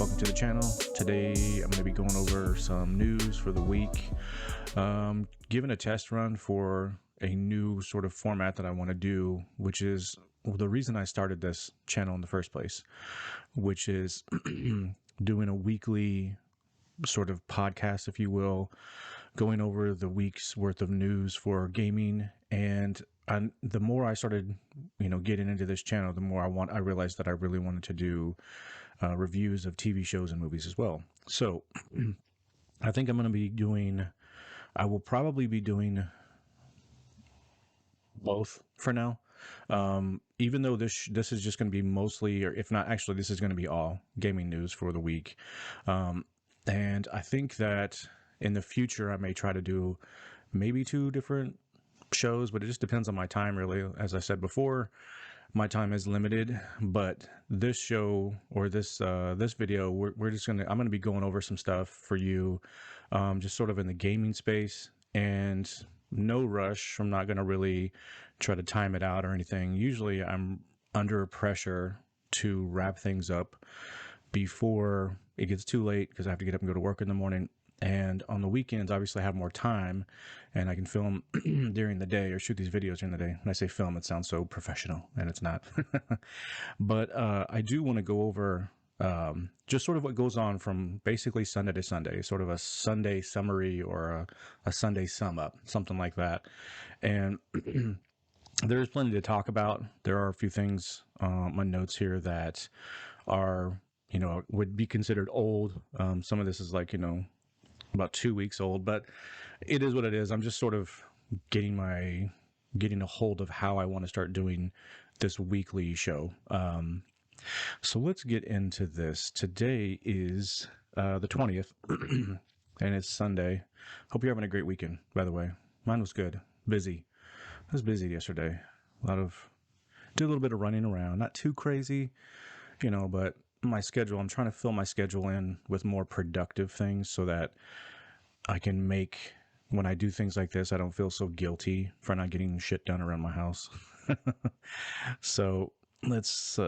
welcome to the channel. Today I'm going to be going over some news for the week, giving a test run for a new sort of format that I want to do, which is the reason I started this channel in the first place, which is doing a weekly sort of podcast, if you will, going over the week's worth of news for gaming. And the more I started, getting into this channel, the more I realized that I really wanted to do reviews of TV shows and movies as well. So I think I will probably be doing both for now. Even though this is just going to be mostly, or if not, actually, this is going to be all gaming news for the week. And I think that in the future, I may try to do maybe 2 different shows, but it just depends on my time, really. As I said before, my time is limited, but this show or this video, I'm gonna be going over some stuff for you, just sort of in the gaming space, and no rush. I'm not gonna really try to time it out or anything. Usually I'm under pressure to wrap things up before it gets too late, because I have to get up and go to work in the morning. And on the weekends, obviously, I have more time and I can film during the day or shoot these videos during the day. When I say film, it sounds so professional, and it's not. But I do want to go over just sort of what goes on from basically Sunday to Sunday, sort of a Sunday summary or a Sunday sum up, something like that. And there's plenty to talk about. There are a few things on my notes here that are, would be considered old. Some of this is like, about 2 weeks old, but it is what it is. I'm just sort of getting a hold of how I want to start doing this weekly show. So let's get into this. Today is the 20th, and it's Sunday. Hope you're having a great weekend, by the way. Mine was good. Busy. I was busy yesterday. Did a little bit of running around. Not too crazy, but my schedule, I'm trying to fill my schedule in with more productive things so that I can when I do things like this, I don't feel so guilty for not getting shit done around my house. So let's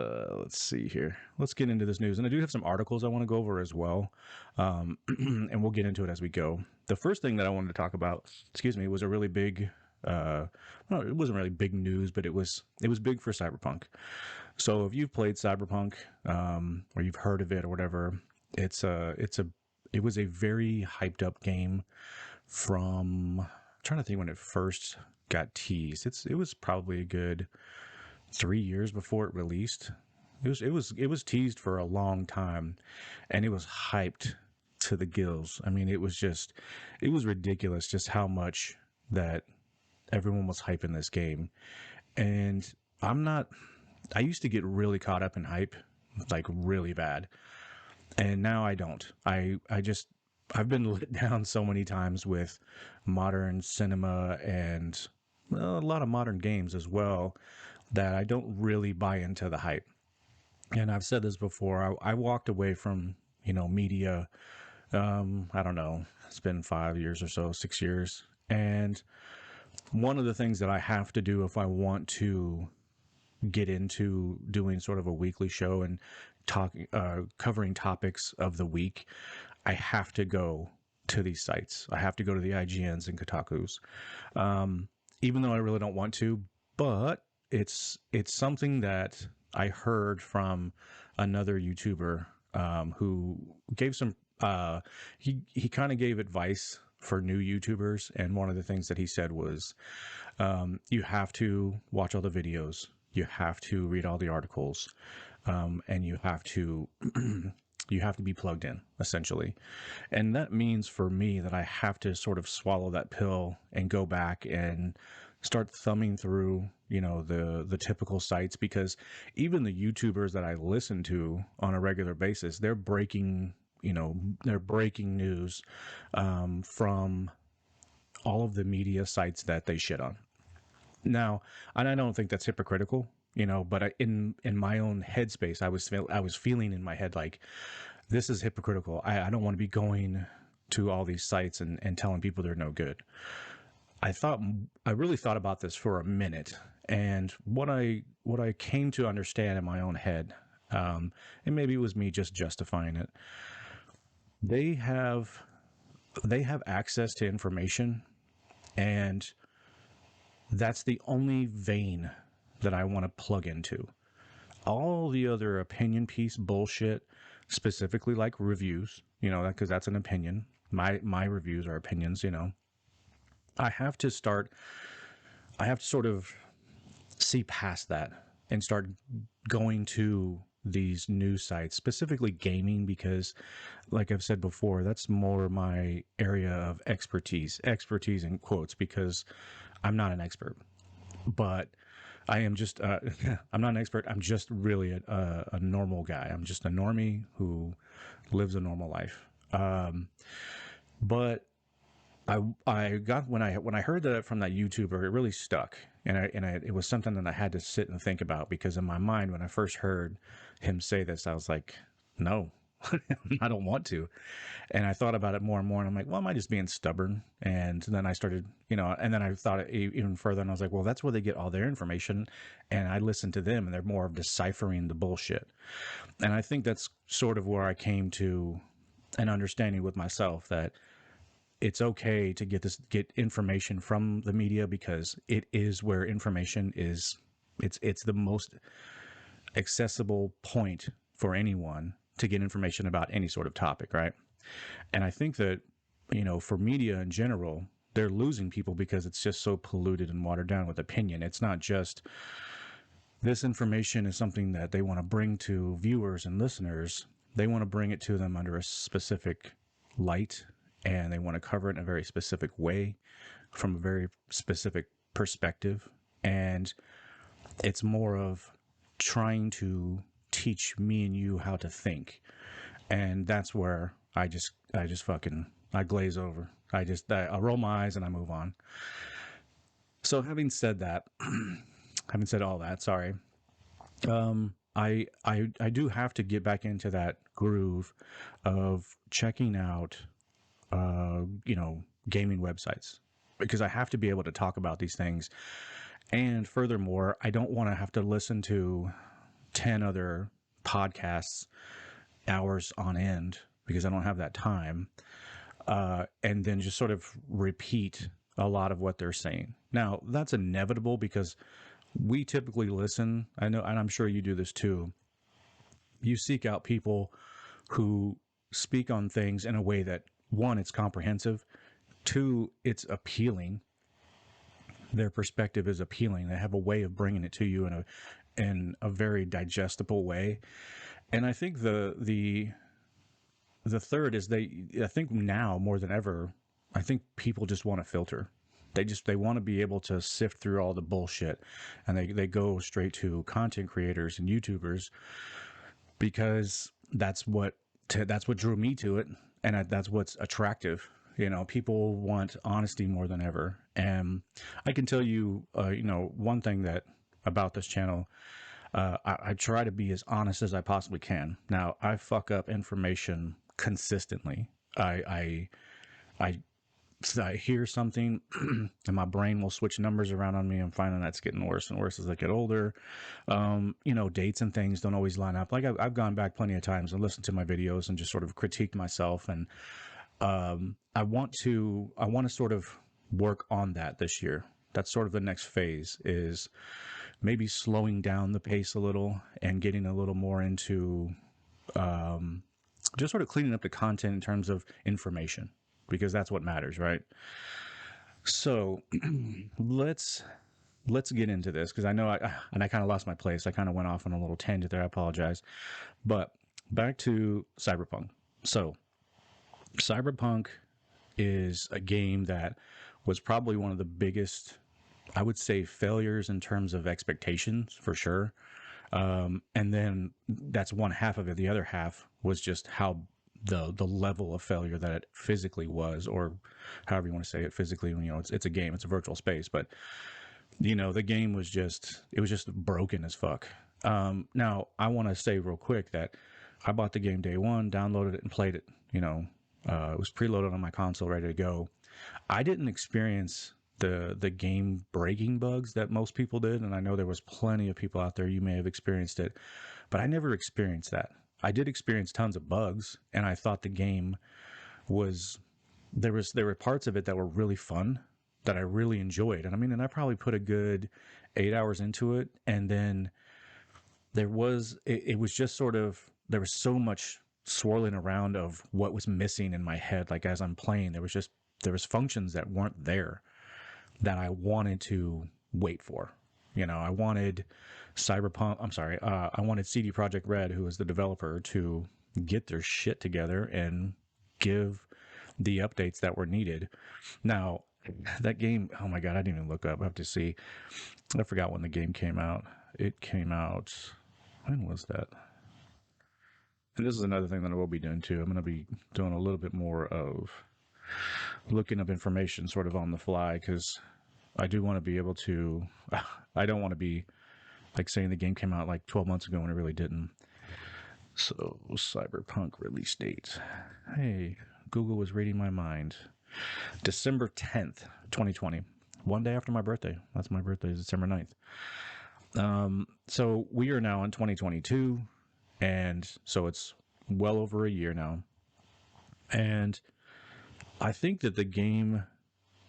see here. Let's get into this news. And I do have some articles I want to go over as well. And we'll get into it as we go. The first thing that I wanted to talk about, was a really big, it wasn't really big news, but it was big for Cyberpunk. So if you've played Cyberpunk, or you've heard of it or whatever, it was a very hyped up game from, I'm trying to think when it first got teased. It was probably a good 3 years before it released. It was teased for a long time, and it was hyped to the gills. I mean, it was ridiculous just how much that everyone was hyping this game. And I used to get really caught up in hype, like really bad. And now I don't. I've been let down so many times with modern cinema and a lot of modern games as well, that I don't really buy into the hype. And I've said this before, I walked away from, media, I don't know, it's been 5 years or so, 6 years. And one of the things that I have to do if I want to get into doing sort of a weekly show and covering topics of the week, I have to go to these sites. I have to go to the IGNs and Kotakus, even though I really don't want to. But it's something that I heard from another YouTuber who gave some. He kind of gave advice for new YouTubers, and one of the things that he said was, you have to watch all the videos. You have to read all the articles, and you have to be plugged in, essentially. And that means for me that I have to sort of swallow that pill and go back and start thumbing through, the typical sites, because even the YouTubers that I listen to on a regular basis, they're breaking news from all of the media sites that they shit on. Now, and I don't think that's hypocritical, but in my own headspace, I was feeling in my head like, this is hypocritical. I don't want to be going to all these sites and telling people they're no good. I really thought about this for a minute, and what I came to understand in my own head And maybe it was me just justifying it. They have access to information, and that's the only vein that I want to plug into. All the other opinion piece bullshit, specifically like reviews, because that's an opinion. My reviews are opinions. I have to start. I have to sort of see past that and start going to these news sites, specifically gaming, because like I've said before, that's more my area of expertise in quotes, because I'm not an expert, but I am just, I'm not an expert. I'm just really a normal guy. I'm just a normie who lives a normal life. But I got, when I heard that from that YouTuber, it really stuck. And it was something that I had to sit and think about, because in my mind, when I first heard him say this, I was like, no, I don't want to. And I thought about it more and more, and I'm like, well, am I just being stubborn? And then I started, and then I thought it even further, and I was like, well, that's where they get all their information. And I listen to them, and they're more of deciphering the bullshit. And I think that's sort of where I came to an understanding with myself that it's okay to get information from the media, because it is where information is. It's the most accessible point for anyone to get information about any sort of topic, right? And I think that, for media in general, they're losing people because it's just so polluted and watered down with opinion. It's not just this information is something that they want to bring to viewers and listeners. They want to bring it to them under a specific light, and they want to cover it in a very specific way from a very specific perspective. And it's more of trying to teach me and you how to think. And that's where I just fucking, I glaze over. I roll my eyes and I move on. So having said that, having said all that, sorry. I do have to get back into that groove of checking out, gaming websites, because I have to be able to talk about these things. And furthermore, I don't want to have to listen to 10 other podcasts hours on end, because I don't have that time. And then just sort of repeat a lot of what they're saying. Now, that's inevitable, because we typically listen. I know, and I'm sure you do this too. You seek out people who speak on things in a way that, one, it's comprehensive, two, it's appealing. Their perspective is appealing. They have a way of bringing it to you in a very digestible way. And I think the third is, I think now more than ever, I think people just want to filter. They want to be able to sift through all the bullshit, and they go straight to content creators and YouTubers, because that's what drew me to it, and that's what's attractive. People want honesty more than ever. And I can tell you, one thing that about this channel, I try to be as honest as I possibly can. Now, I fuck up information consistently. I hear something and my brain will switch numbers around on me. I'm finding that's getting worse and worse as I get older. Dates and things don't always line up. Like I've gone back plenty of times and listened to my videos and just sort of critiqued myself. And I want to sort of work on that this year. That's sort of the next phase, is maybe slowing down the pace a little and getting a little more into just sort of cleaning up the content in terms of information, because that's what matters, right? So let's get into this, because I know I kind of lost my place. I kind of went off on a little tangent there. I apologize. But back to Cyberpunk. So Cyberpunk is a game that was probably one of the biggest, I would say, failures in terms of expectations, for sure. And then that's one half of it. The other half was just how the level of failure that it physically was, or however you want to say it, physically. It's a game, it's a virtual space, but the game was just broken as fuck. Now I want to say real quick that I bought the game day one, downloaded it, and played it. It was preloaded on my console, ready to go. I didn't experience the game breaking bugs that most people did, and I know there was plenty of people out there, you may have experienced it, but I never experienced that. I did experience tons of bugs, and I thought the game was there were parts of it that were really fun that I really enjoyed. And I mean, and I probably put a good 8 hours into it, and then it was just sort of, there was so much swirling around of what was missing in my head. Like as I'm playing, there was functions that weren't there that I wanted to wait for. You know, I wanted I wanted CD Projekt Red, who is the developer, to get their shit together and give the updates that were needed. Now, that game, oh my God, I didn't even look up. I have to see. I forgot when the game came out. It came out, when was that? And this is another thing that I will be doing too. I'm going to be doing a little bit more of looking up information sort of on the fly, because I do want to be able to, I don't want to be like saying the game came out like 12 months ago when it really didn't. So, Cyberpunk release date. Hey, Google was reading my mind. December 10th, 2020. One day after my birthday. That's my birthday, is December 9th. So we are now in 2022, and so it's well over a year now. And I think that the game,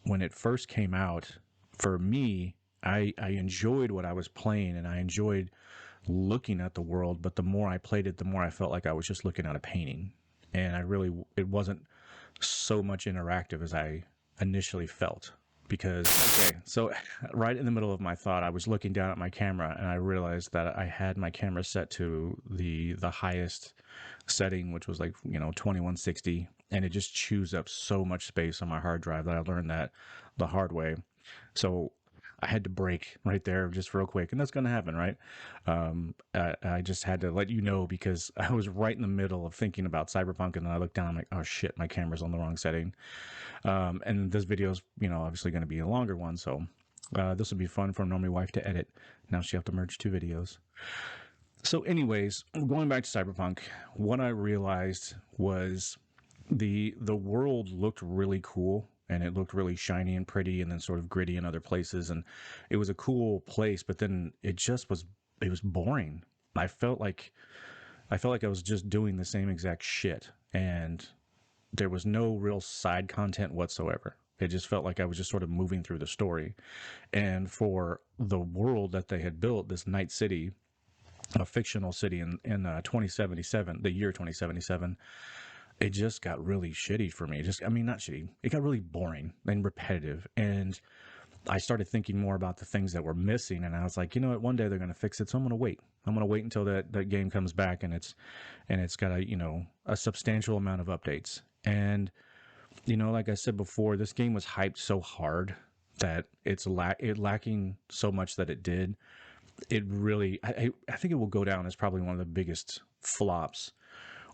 when it first came out, for me, I enjoyed what I was playing, and I enjoyed looking at the world, but the more I played it, the more I felt like I was just looking at a painting. And it wasn't so much interactive as I initially felt. Because, okay, so right in the middle of my thought, I was looking down at my camera, and I realized that I had my camera set to the highest setting, which was like, 2160, and it just chews up so much space on my hard drive that I learned that the hard way. So I had to break right there just real quick, and that's going to happen, right? I just had to let you know, because I was right in the middle of thinking about Cyberpunk, and then I looked down, I'm like, oh shit, my camera's on the wrong setting. And this video is, obviously going to be a longer one, so this will be fun for Normie wife to edit. Now she'll have to merge two videos. So anyways, going back to Cyberpunk, what I realized was the world looked really cool, and it looked really shiny and pretty, and then sort of gritty in other places, and it was a cool place, but then it was boring. I felt like I was just doing the same exact shit, and there was no real side content whatsoever. It just felt like I was just sort of moving through the story. And for the world that they had built, this Night City, a fictional city in 2077, the year 2077, it just got really shitty for me. Not shitty. It got really boring and repetitive. And I started thinking more about the things that were missing, and I was like, you know what, one day they're going to fix it, so I'm going to wait. I'm going to wait until that game comes back, and it's got a substantial amount of updates. And like I said before, this game was hyped so hard that it lacking so much that it did. It really, I think it will go down as probably one of the biggest flops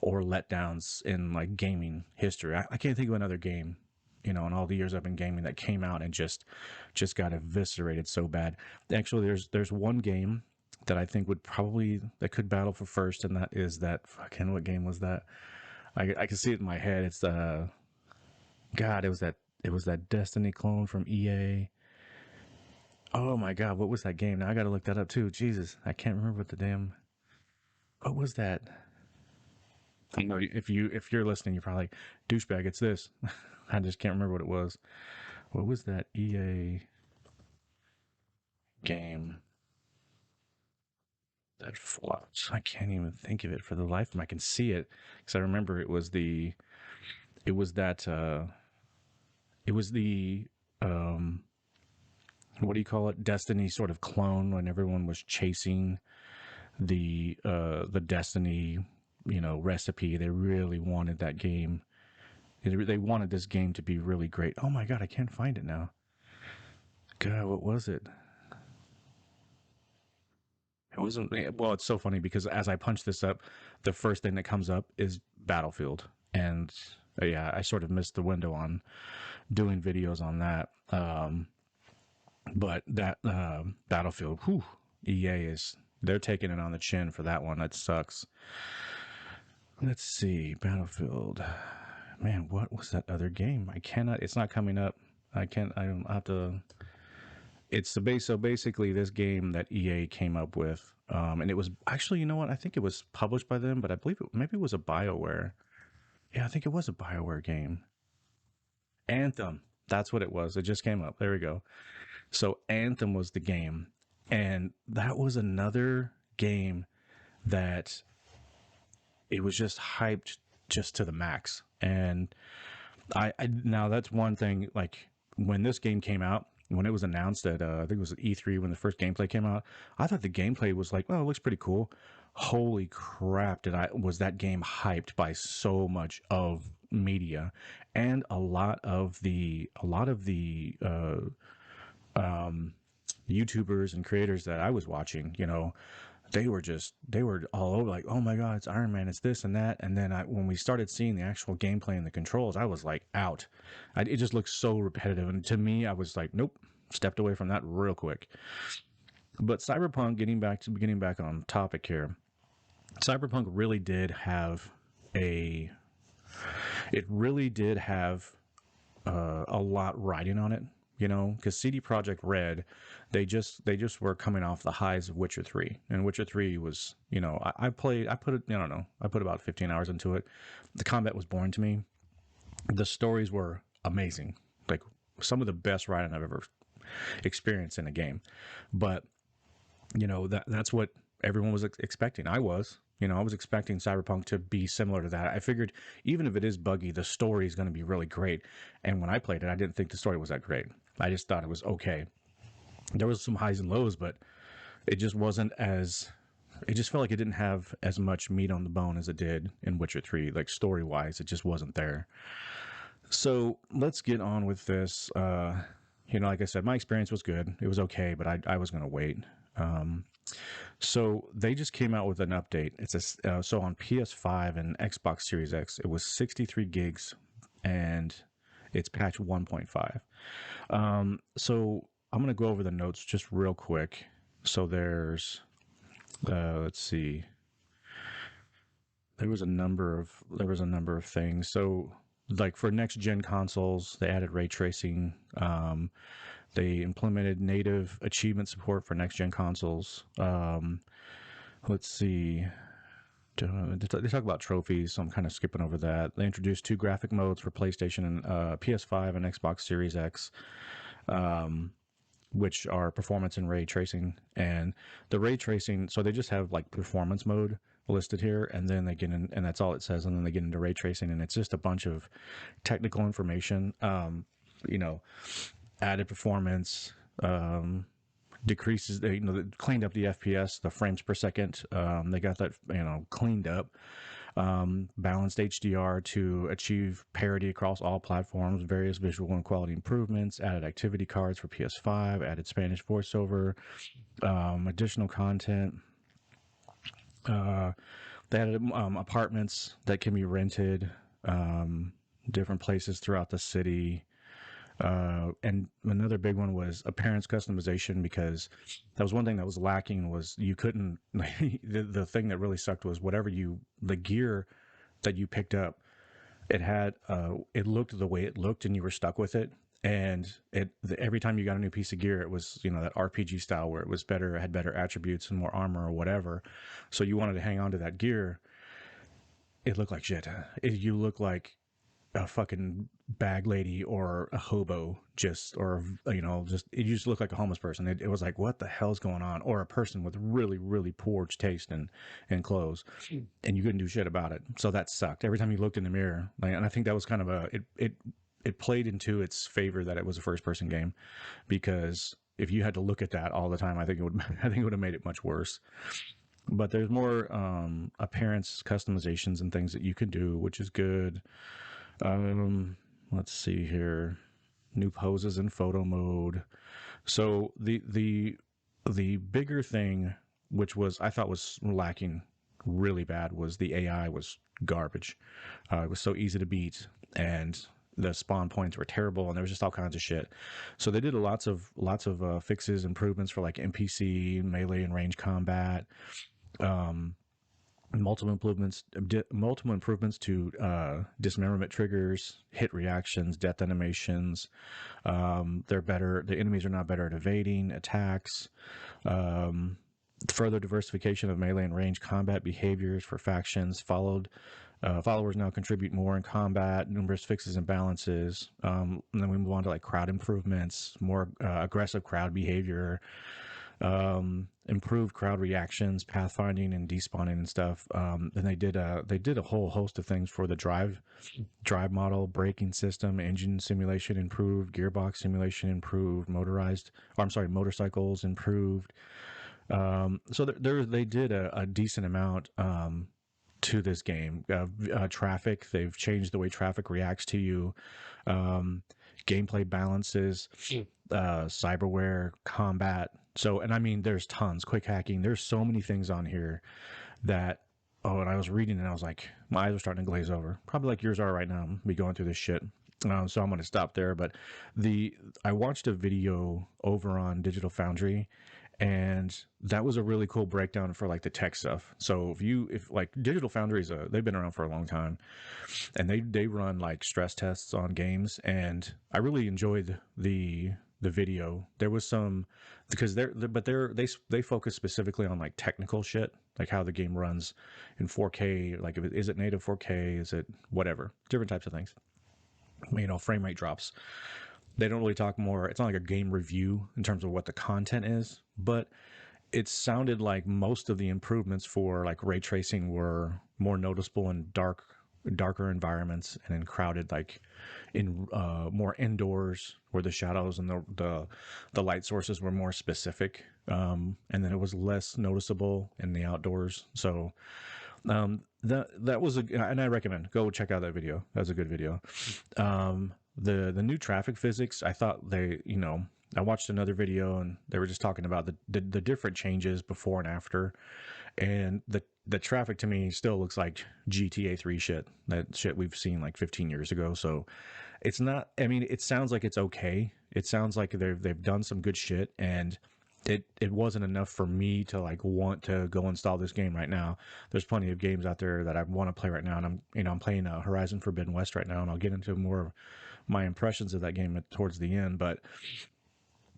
or letdowns in like gaming history. I can't think of another game, in all the years I've been gaming, that came out and just got eviscerated so bad. Actually, there's one game that I think that could battle for first, and that is that fucking, what game was that? I can see it in my head. It's God, it was that Destiny clone from EA. Oh my God, what was that game? Now I got to look that up too. Jesus, I can't remember what was that? I know if you're listening, you're probably like, douchebag, it's this. I just can't remember what it was. What was that EA game that flopped? I can't even think of it for the life of me. I can see it because I remember it was the what do you call it? Destiny sort of clone, when everyone was chasing the Destiny, recipe. They really wanted that game. They wanted this game to be really great. Oh my God, I can't find it now. God, what was it? It wasn't, well, it's so funny because as I punch this up, the first thing that comes up is Battlefield. And yeah, I sort of missed the window on doing videos on that. But that Battlefield, whew, they're taking it on the chin for that one. That sucks. Let's see, Battlefield. Man, what was that other game? It's not coming up. I can't. I don't have to. It's the base. So basically, this game that EA came up with, and it was actually, you know what? I think it was published by them, but I believe maybe it was a Bioware. Yeah, I think it was a Bioware game. Anthem. That's what it was. It just came up. There we go. So Anthem was the game, and that was another game that it was just hyped just to the max. And I now that's one thing. Like when this game came out, when it was announced at I think it was at E3 when the first gameplay came out, I thought the gameplay was like, oh, it looks pretty cool. Holy crap! Did I was that game hyped by so much of media, and a lot of the um, YouTubers and creators that I was watching, they were all over like, oh my god, it's Iron Man, it's this and that. And then when we started seeing the actual gameplay and the controls, I was like out. It just looked so repetitive, and to me, I was like, nope, stepped away from that real quick. But Cyberpunk, getting back on topic here, Cyberpunk really did have a it really did have a lot riding on it, because CD Projekt Red, they just were coming off the highs of Witcher 3, and Witcher 3 was, I put it, I don't know, I put about 15 hours into it. The combat was boring to me. The stories were amazing, like some of the best writing I've ever experienced in a game. But that's what everyone was expecting. I was expecting Cyberpunk to be similar to that. I figured even if it is buggy, the story is going to be really great. And when I played it, I didn't think the story was that great. I just thought it was okay. There was some highs and lows, but it just wasn't as. It just felt like it didn't have as much meat on the bone as it did in Witcher 3. Like story wise, it just wasn't there. So let's get on with this. Like I said, my experience was good. It was okay, but I was going to wait. Um, so they just came out with an update. So on PS5 and Xbox Series X, it was 63 gigs, and it's patch 1.5. So I'm gonna go over the notes just real quick. So let's see, there was a number of things. So like for next gen consoles, they added ray tracing. They implemented native achievement support for next gen consoles. Let's see. They talk about trophies, so I'm kind of skipping over that. They introduced two graphic modes for PlayStation and PS5 and Xbox Series X, which are performance and ray tracing. And the ray tracing, so they just have like performance mode listed here, and then they get in, and that's all it says. And then they get into ray tracing, and it's just a bunch of technical information. You know, added performance, decreases, cleaned up the FPS, the frames per second. They got that, cleaned up. Balanced HDR to achieve parity across all platforms, various visual and quality improvements, added activity cards for PS5, added Spanish voiceover, additional content. They added apartments that can be rented, different places throughout the city. And another big one was appearance customization, because that was one thing that was lacking. Was you couldn't the thing that really sucked was the gear that you picked up, it looked the way it looked, and you were stuck with it. And every time you got a new piece of gear, it was, that RPG style where it was better, it had better attributes and more armor or whatever. So you wanted to hang on to that gear. It looked like shit. You look like a fucking bag lady or a hobo, it used to look like a homeless person. It was like, what the hell's going on? Or a person with really, really poor taste in clothes, and you couldn't do shit about it. So that sucked. Every time you looked in the mirror, and I think that was kind of it played into its favor that it was a first person game, because if you had to look at that all the time, I think it would have made it much worse. But there's more appearance customizations and things that you can do, which is good. Let's see here. New poses in photo mode. So the bigger thing, which I thought was lacking really bad, was the AI was garbage. It was so easy to beat, and the spawn points were terrible, and there was just all kinds of shit. So they did lots of fixes, improvements for like NPC, melee, and range combat. multiple improvements to dismemberment triggers, hit reactions, death animations. They're better. The enemies are now better at evading attacks. Um, Further diversification of melee and range combat behaviors for factions. Followers now contribute more in combat. Numerous fixes and balances. And then we move on to like crowd improvements, more aggressive crowd behavior, improved crowd reactions, pathfinding and despawning and stuff. And they did a whole host of things for the drive model, braking system, engine simulation improved, gearbox simulation improved, motorcycles improved. They did a decent amount to this game. Traffic, they've changed the way traffic reacts to you. Gameplay balances, cyberware, combat. So, and I mean, there's tons. Quick hacking. There's so many things on here that. Oh, and I was reading and I was like, my eyes are starting to glaze over. Probably like yours are right now. Me going through this shit. So I'm going to stop there. But I watched a video over on Digital Foundry, and that was a really cool breakdown for like the tech stuff. So if like Digital Foundry they've been around for a long time, and they run like stress tests on games, and I really enjoyed the video. There was some because they focus specifically on like technical shit, like how the game runs in 4K, like is it native 4K, is it whatever, different types of things. Frame rate drops. They don't really talk more. It's not like a game review in terms of what the content is, but it sounded like most of the improvements for like ray tracing were more noticeable in darker environments and in crowded, like in more indoors where the shadows and the light sources were more specific, and then it was less noticeable in the outdoors. So that was and I recommend go check out that video. That was a good video. The new traffic physics, I thought I watched another video and they were just talking about the different changes before and after, and the traffic to me still looks like GTA 3 shit, that shit we've seen like 15 years ago. So it's not, I mean, it sounds like it's okay. It sounds like they've done some good shit, and it wasn't enough for me to like want to go install this game right now. There's plenty of games out there that I want to play right now, and I'm playing Horizon Forbidden West right now, and I'll get into more of my impressions of that game towards the end. But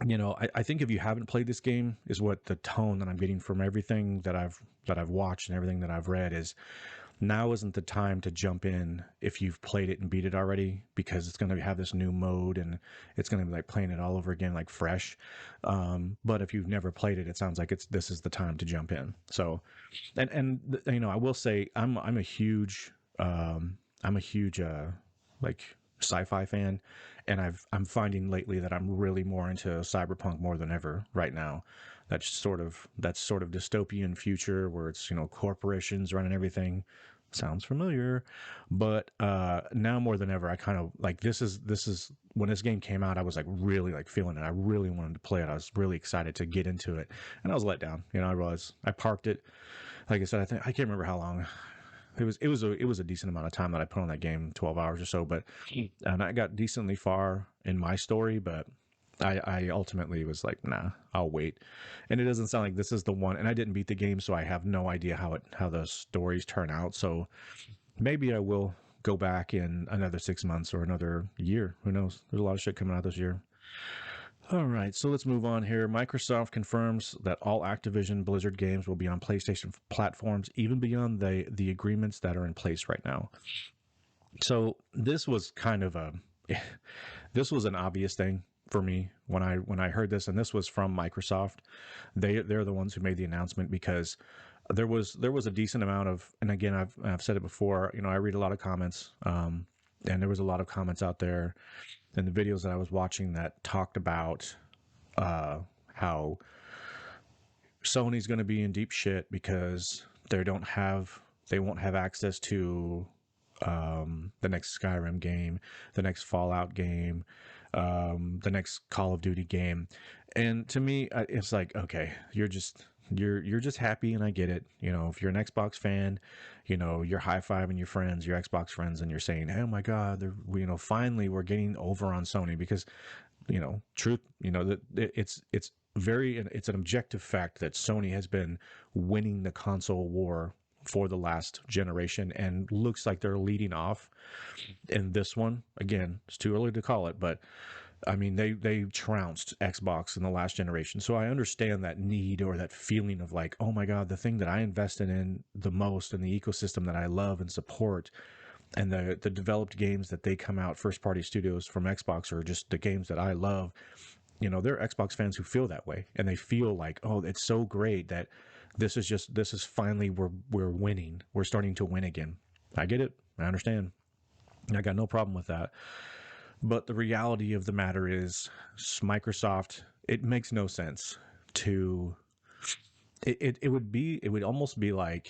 I think if you haven't played this game, is what the tone that I'm getting from everything that I've watched and everything that I've read is, now isn't the time to jump in if you've played it and beat it already, because it's going to have this new mode and it's going to be like playing it all over again, like fresh. But if you've never played it, it sounds like this is the time to jump in. So, and I will say I'm a huge like sci-fi fan, and I'm finding lately that I'm really more into cyberpunk more than ever right now. That's sort of dystopian future where it's corporations running everything. Sounds familiar, but now more than ever, I kind of like this is when this game came out, I was like really like feeling it. I really wanted to play it. I was really excited to get into it, and I was let down. I realized I parked it. Like I said, I can't remember how long. It was a decent amount of time that I put on that game, 12 hours or so, but and I got decently far in my story, but I ultimately was like, nah, I'll wait. And it doesn't sound like this is the one, and I didn't beat the game, so I have no idea how the stories turn out. So maybe I will go back in another 6 months or another year. Who knows? There's a lot of shit coming out this year. All right, so let's move on here. Microsoft confirms that all Activision Blizzard games will be on PlayStation platforms, even beyond the agreements that are in place right now. So this was kind of this was an obvious thing for me when I heard this, and this was from Microsoft. They're the ones who made the announcement, because there was a decent amount of, and again, I've said it before, I read a lot of comments, and there was a lot of comments out there in the videos that I was watching that talked about how Sony's going to be in deep shit because they won't have access to the next Skyrim game, the next Fallout game, the next Call of Duty game. And to me, it's like, okay, you're just happy, and I get it. If you're an Xbox fan, you're high-fiving your friends, your Xbox friends, and you're saying, oh my God, finally we're getting over on Sony, because, truth, that it's an objective fact that Sony has been winning the console war for the last generation, and looks like they're leading off in this one. Again, it's too early to call it, but I mean, they trounced Xbox in the last generation. So I understand that need or that feeling of like, oh my God, the thing that I invested in the most and the ecosystem that I love and support, and the developed games that they come out, first party studios from Xbox, or just the games that I love, you know, there are Xbox fans who feel that way, and they feel like, oh, it's so great that this is finally we're winning. We're starting to win again. I get it. I understand. I got no problem with that. But the reality of the matter is, Microsoft, it makes no sense to, it would be, it would almost be like,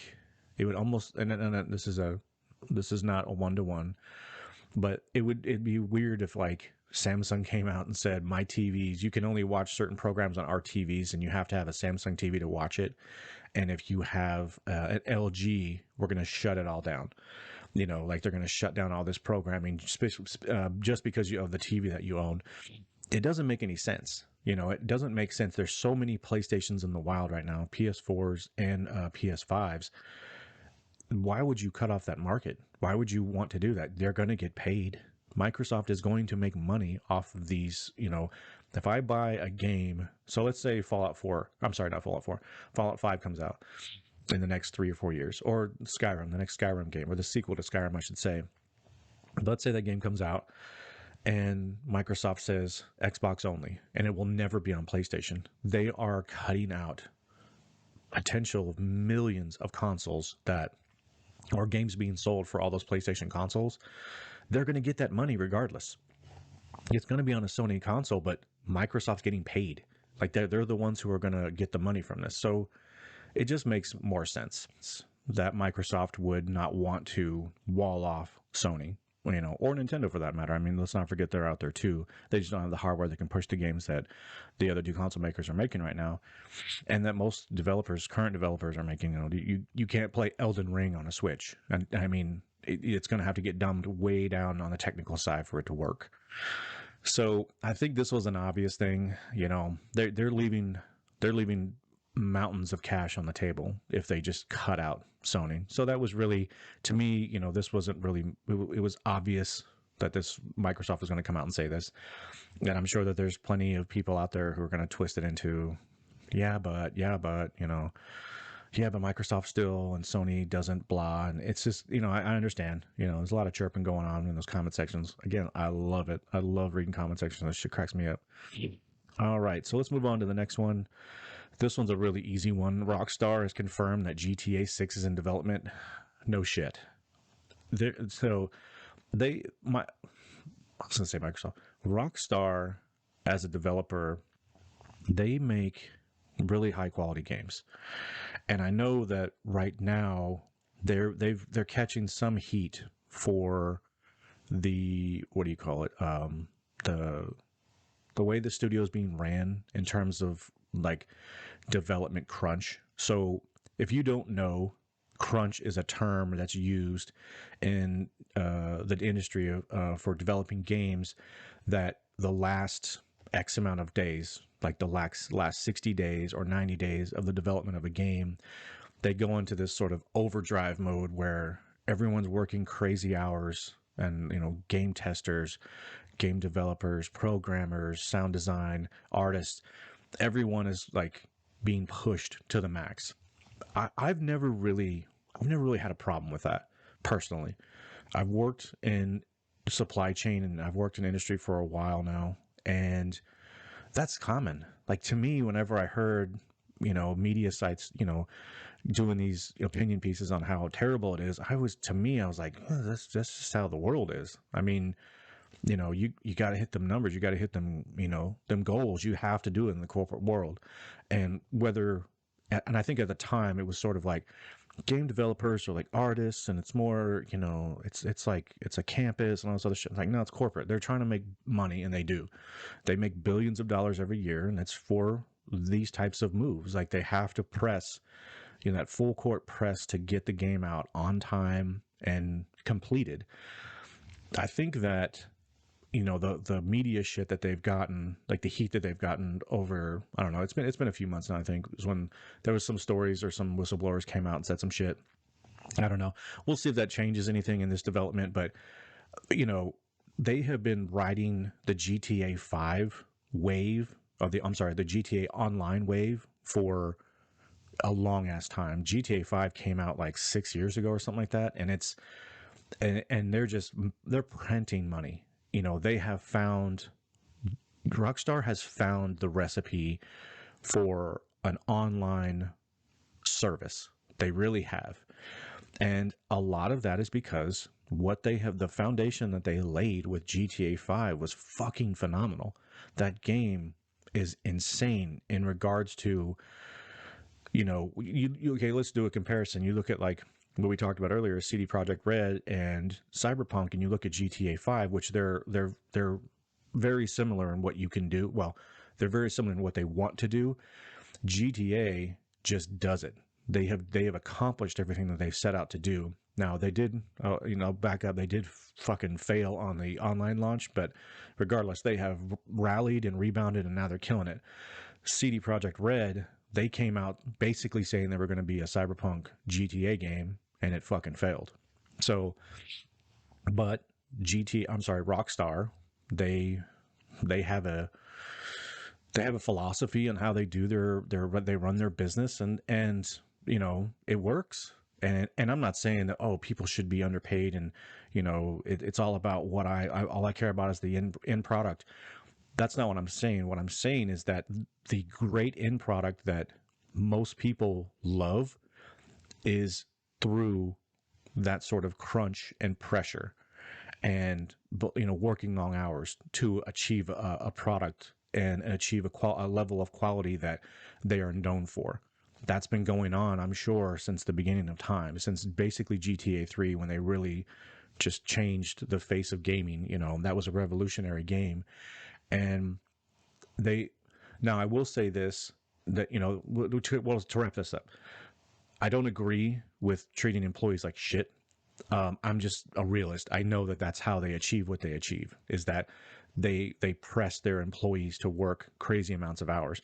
it would almost, and this is not a one-to-one, but it'd be weird if like Samsung came out and said, my TVs, you can only watch certain programs on our TVs and you have to have a Samsung TV to watch it. And if you have an LG, we're going to shut it all down. You know, like they're going to shut down all this programming just because you have the TV that you own. It doesn't make any sense. You know, it doesn't make sense. There's so many PlayStations in the wild right now, PS4s and PS5s. Why would you cut off that market? Why would you want to do that? They're going to get paid. Microsoft is going to make money off of these, you know, if I buy a game, so let's say Fallout 4, I'm sorry, not Fallout 4, Fallout 5 comes out in the next 3 or 4 years, or Skyrim, the next Skyrim game, or the sequel to Skyrim, I should say. Let's say that game comes out and Microsoft says Xbox only, and it will never be on PlayStation. They are cutting out potential millions of consoles that, or games being sold for all those PlayStation consoles. They're going to get that money regardless. It's going to be on a Sony console, but Microsoft's getting paid. Like they're the ones who are going to get the money from this. So it just makes more sense that Microsoft would not want to wall off Sony, you know, or Nintendo for that matter. I mean, let's not forget they're out there too. They just don't have the hardware that can push the games that the other two console makers are making right now, and that most developers, current developers, are making. You know, you can't play Elden Ring on a Switch, and I mean, it's going to have to get dumbed way down on the technical side for it to work. So I think this was an obvious thing. You know, they're leaving mountains of cash on the table if they just cut out Sony. So that was really, to me, you know, this wasn't really, it was obvious that this Microsoft was going to come out and say this. And I'm sure that there's plenty of people out there who are going to twist it into, yeah, but, you know, yeah, but Microsoft still and Sony doesn't, blah. And it's just, you know, I understand, you know, there's a lot of chirping going on in those comment sections. Again, I love it. I love reading comment sections. That shit cracks me up. All right, so let's move on to the next one. This one's a really easy one. Rockstar has confirmed that GTA 6 is in development. No shit. I was going to say Microsoft. Rockstar, as a developer, they make really high quality games. And I know that right now they're catching some heat for the, what do you call it? The way the studio is being ran in terms of like development crunch. So if you don't know, crunch is a term that's used in the industry for developing games, that the last X amount of days, like the last 60 days or 90 days of the development of a game, they go into this sort of overdrive mode where everyone's working crazy hours, and, you know, game testers, game developers, programmers, sound design, artists, everyone is like being pushed to the max. I've never really had a problem with that personally. I've worked in supply chain and I've worked in industry for a while now, and that's common. Like, to me, whenever I heard, you know, media sites, you know, doing these opinion pieces on how terrible it is, I was like, oh, that's just how the world is. I mean, you know, you got to hit them numbers, you got to hit them, you know, them goals. You have to do it in the corporate world. And I think at the time it was sort of like game developers are like artists, and it's more, you know, it's like it's a campus and all this other shit. It's like, no, it's corporate. They're trying to make money, and they do. They make billions of dollars every year, and it's for these types of moves. Like, they have to press, you know, that full court press to get the game out on time and completed. I think that, you know, the media shit that they've gotten, like the heat that they've gotten over, I don't know, it's been a few months now, I think, was when there was some stories or some whistleblowers came out and said some shit. I don't know. We'll see if that changes anything in this development, but you know, they have been riding the GTA 5 wave of the I'm sorry, the GTA online wave for a long ass time. GTA 5 came out like 6 years ago or something like that, and and they're printing money. You know, they have found Rockstar has found the recipe for an online service. They really have. And a lot of that is because the foundation that they laid with GTA 5 was fucking phenomenal. That game is insane in regards to, okay, let's do a comparison. You look at like what we talked about earlier, CD Projekt Red and Cyberpunk, and you look at GTA 5, which they're very similar in what you can do. Well, they're very similar in what they want to do. GTA just does it. They have accomplished everything that they've set out to do. Now they did, back up. They did fucking fail on the online launch, but regardless, they have rallied and rebounded, and now they're killing it. CD Projekt Red, they came out basically saying they were going to be a Cyberpunk GTA game, and it fucking failed. So, but Rockstar, they they have a they have a philosophy on how they do they run their business, and it works. And I'm not saying that people should be underpaid, and it's all about what all I care about is the end product. That's not what I'm saying. What I'm saying is that the great end product that most people love is through that sort of crunch and pressure, and working long hours to achieve a product and achieve a level of quality that they are known for. That's been going on, I'm sure, since the beginning of time, since basically GTA 3, when they really just changed the face of gaming. That was a revolutionary game. And they now, I will say this, that to wrap this up, I don't agree with treating employees like shit. I'm just a realist. I know that that's how they achieve what they achieve, is that they press their employees to work crazy amounts of hours.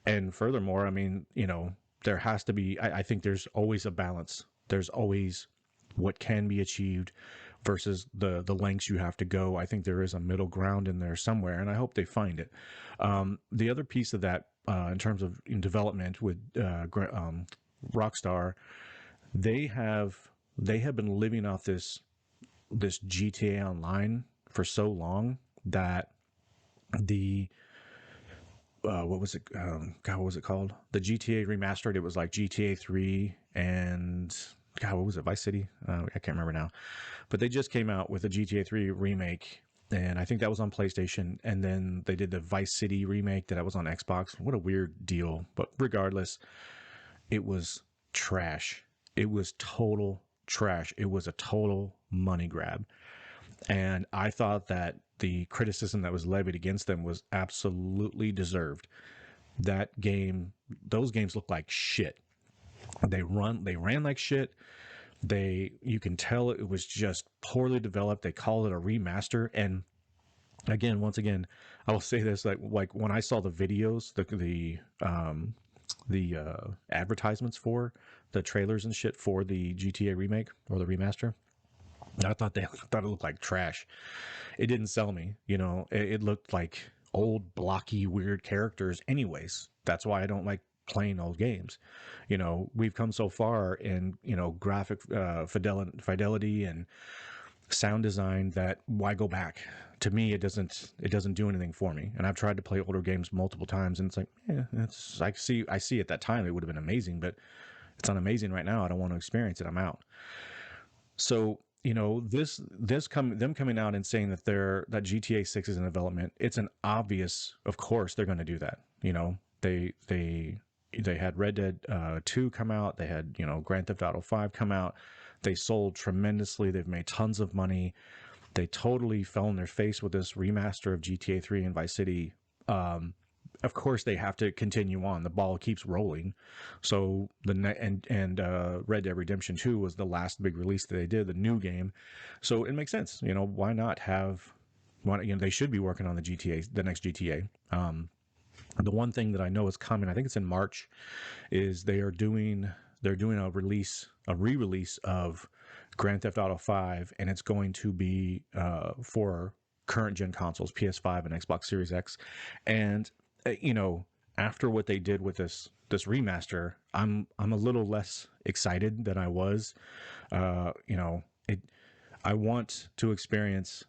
And furthermore, I mean, there has to be, I think there's always a balance. There's always what can be achieved versus the lengths you have to go. I think there is a middle ground in there somewhere, and I hope they find it. The other piece of that, in terms of in development with Rockstar, they have been living off this GTA Online for so long that the what was it? God, what was it called? The GTA remastered. It was like GTA 3 and God, what was it? Vice City? I can't remember now. But they just came out with a GTA 3 remake, and I think that was on PlayStation. And then they did the Vice City remake that was on Xbox. What a weird deal. But regardless, it was trash. It was total trash. It was a total money grab. And I thought that the criticism that was levied against them was absolutely deserved. Those games look like shit. They ran like shit. You can tell it was just poorly developed. They called it a remaster. And once again, I will say this, like when I saw the videos, the advertisements for the trailers and shit for the GTA remake or the remaster, I thought it looked like trash. It didn't sell me. It looked like old, blocky, weird characters. Anyways, that's why I don't like playing old games. We've come so far in graphic fidelity and sound design that why go back? To me, it doesn't do anything for me. And I've tried to play older games multiple times, and it's like, I see at that time it would have been amazing, but it's not amazing right now. I don't want to experience it. I'm out. So them coming out and saying that that GTA 6 is in development, it's an obvious, of course they're going to do that. They had Red Dead 2 come out, they had Grand Theft Auto 5 come out. They sold tremendously. They've made tons of money. They totally fell on their face with this remaster of GTA 3 and Vice City. Of course they have to continue on. The ball keeps rolling. So Red Dead Redemption 2 was the last big release that they did, the new game. So it makes sense. Why not they should be working on the next GTA. The one thing that I know is coming, I think it's in March, is they are doing they're doing a re-release of Grand Theft Auto 5, and it's going to be for current gen consoles, PS5 and Xbox Series X. And you know, after what they did with this remaster, I'm a little less excited than I was. You know, I want to experience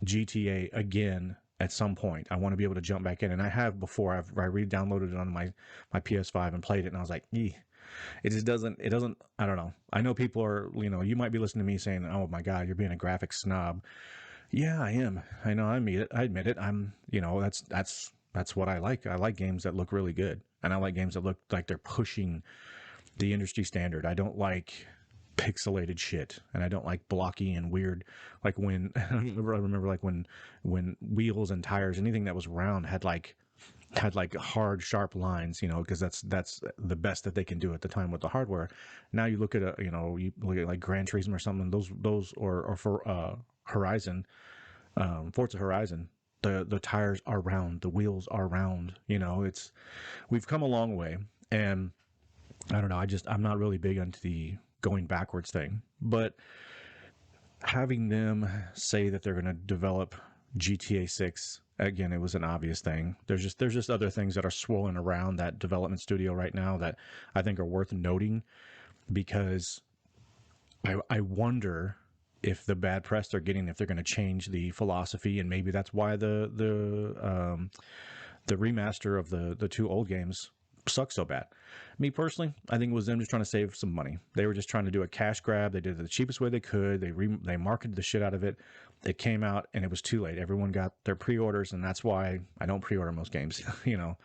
GTA again at some point. I want to be able to jump back in, and I have before. I re-downloaded it on my PS5 and played it, and I was like, it just doesn't. It doesn't. I don't know. I know people are. You know, you might be listening to me saying, "Oh my God, you're being a graphic snob." Yeah, I am. I know. I admit it. I admit it. I'm. You know, that's what I like. I like games that look really good, and I like games that look like they're pushing the industry standard. I don't like pixelated shit, and I don't like blocky and weird. Like when I remember like when wheels and tires, anything that was round had like hard sharp lines, you know, because that's the best that they can do at the time with the hardware. Now you look at you look at like Gran Turismo or something, those or for Horizon, Forza Horizon, the tires are round, the wheels are round, you know. We've come a long way, and I don't know, I'm not really big into the going backwards thing, but having them say that they're going to develop GTA 6 again, it was an obvious thing. There's just other things that are swirling around that development studio right now that I think are worth noting, because I wonder if the bad press they're getting, if they're going to change the philosophy, and maybe that's why the remaster of the two old games sucks so bad. Me personally, I think it was them just trying to save some money. They were just trying to do a cash grab. They did it the cheapest way they could. They marketed the shit out of it. It came out and it was too late. Everyone got their pre-orders, and that's why I don't pre-order most games. You know,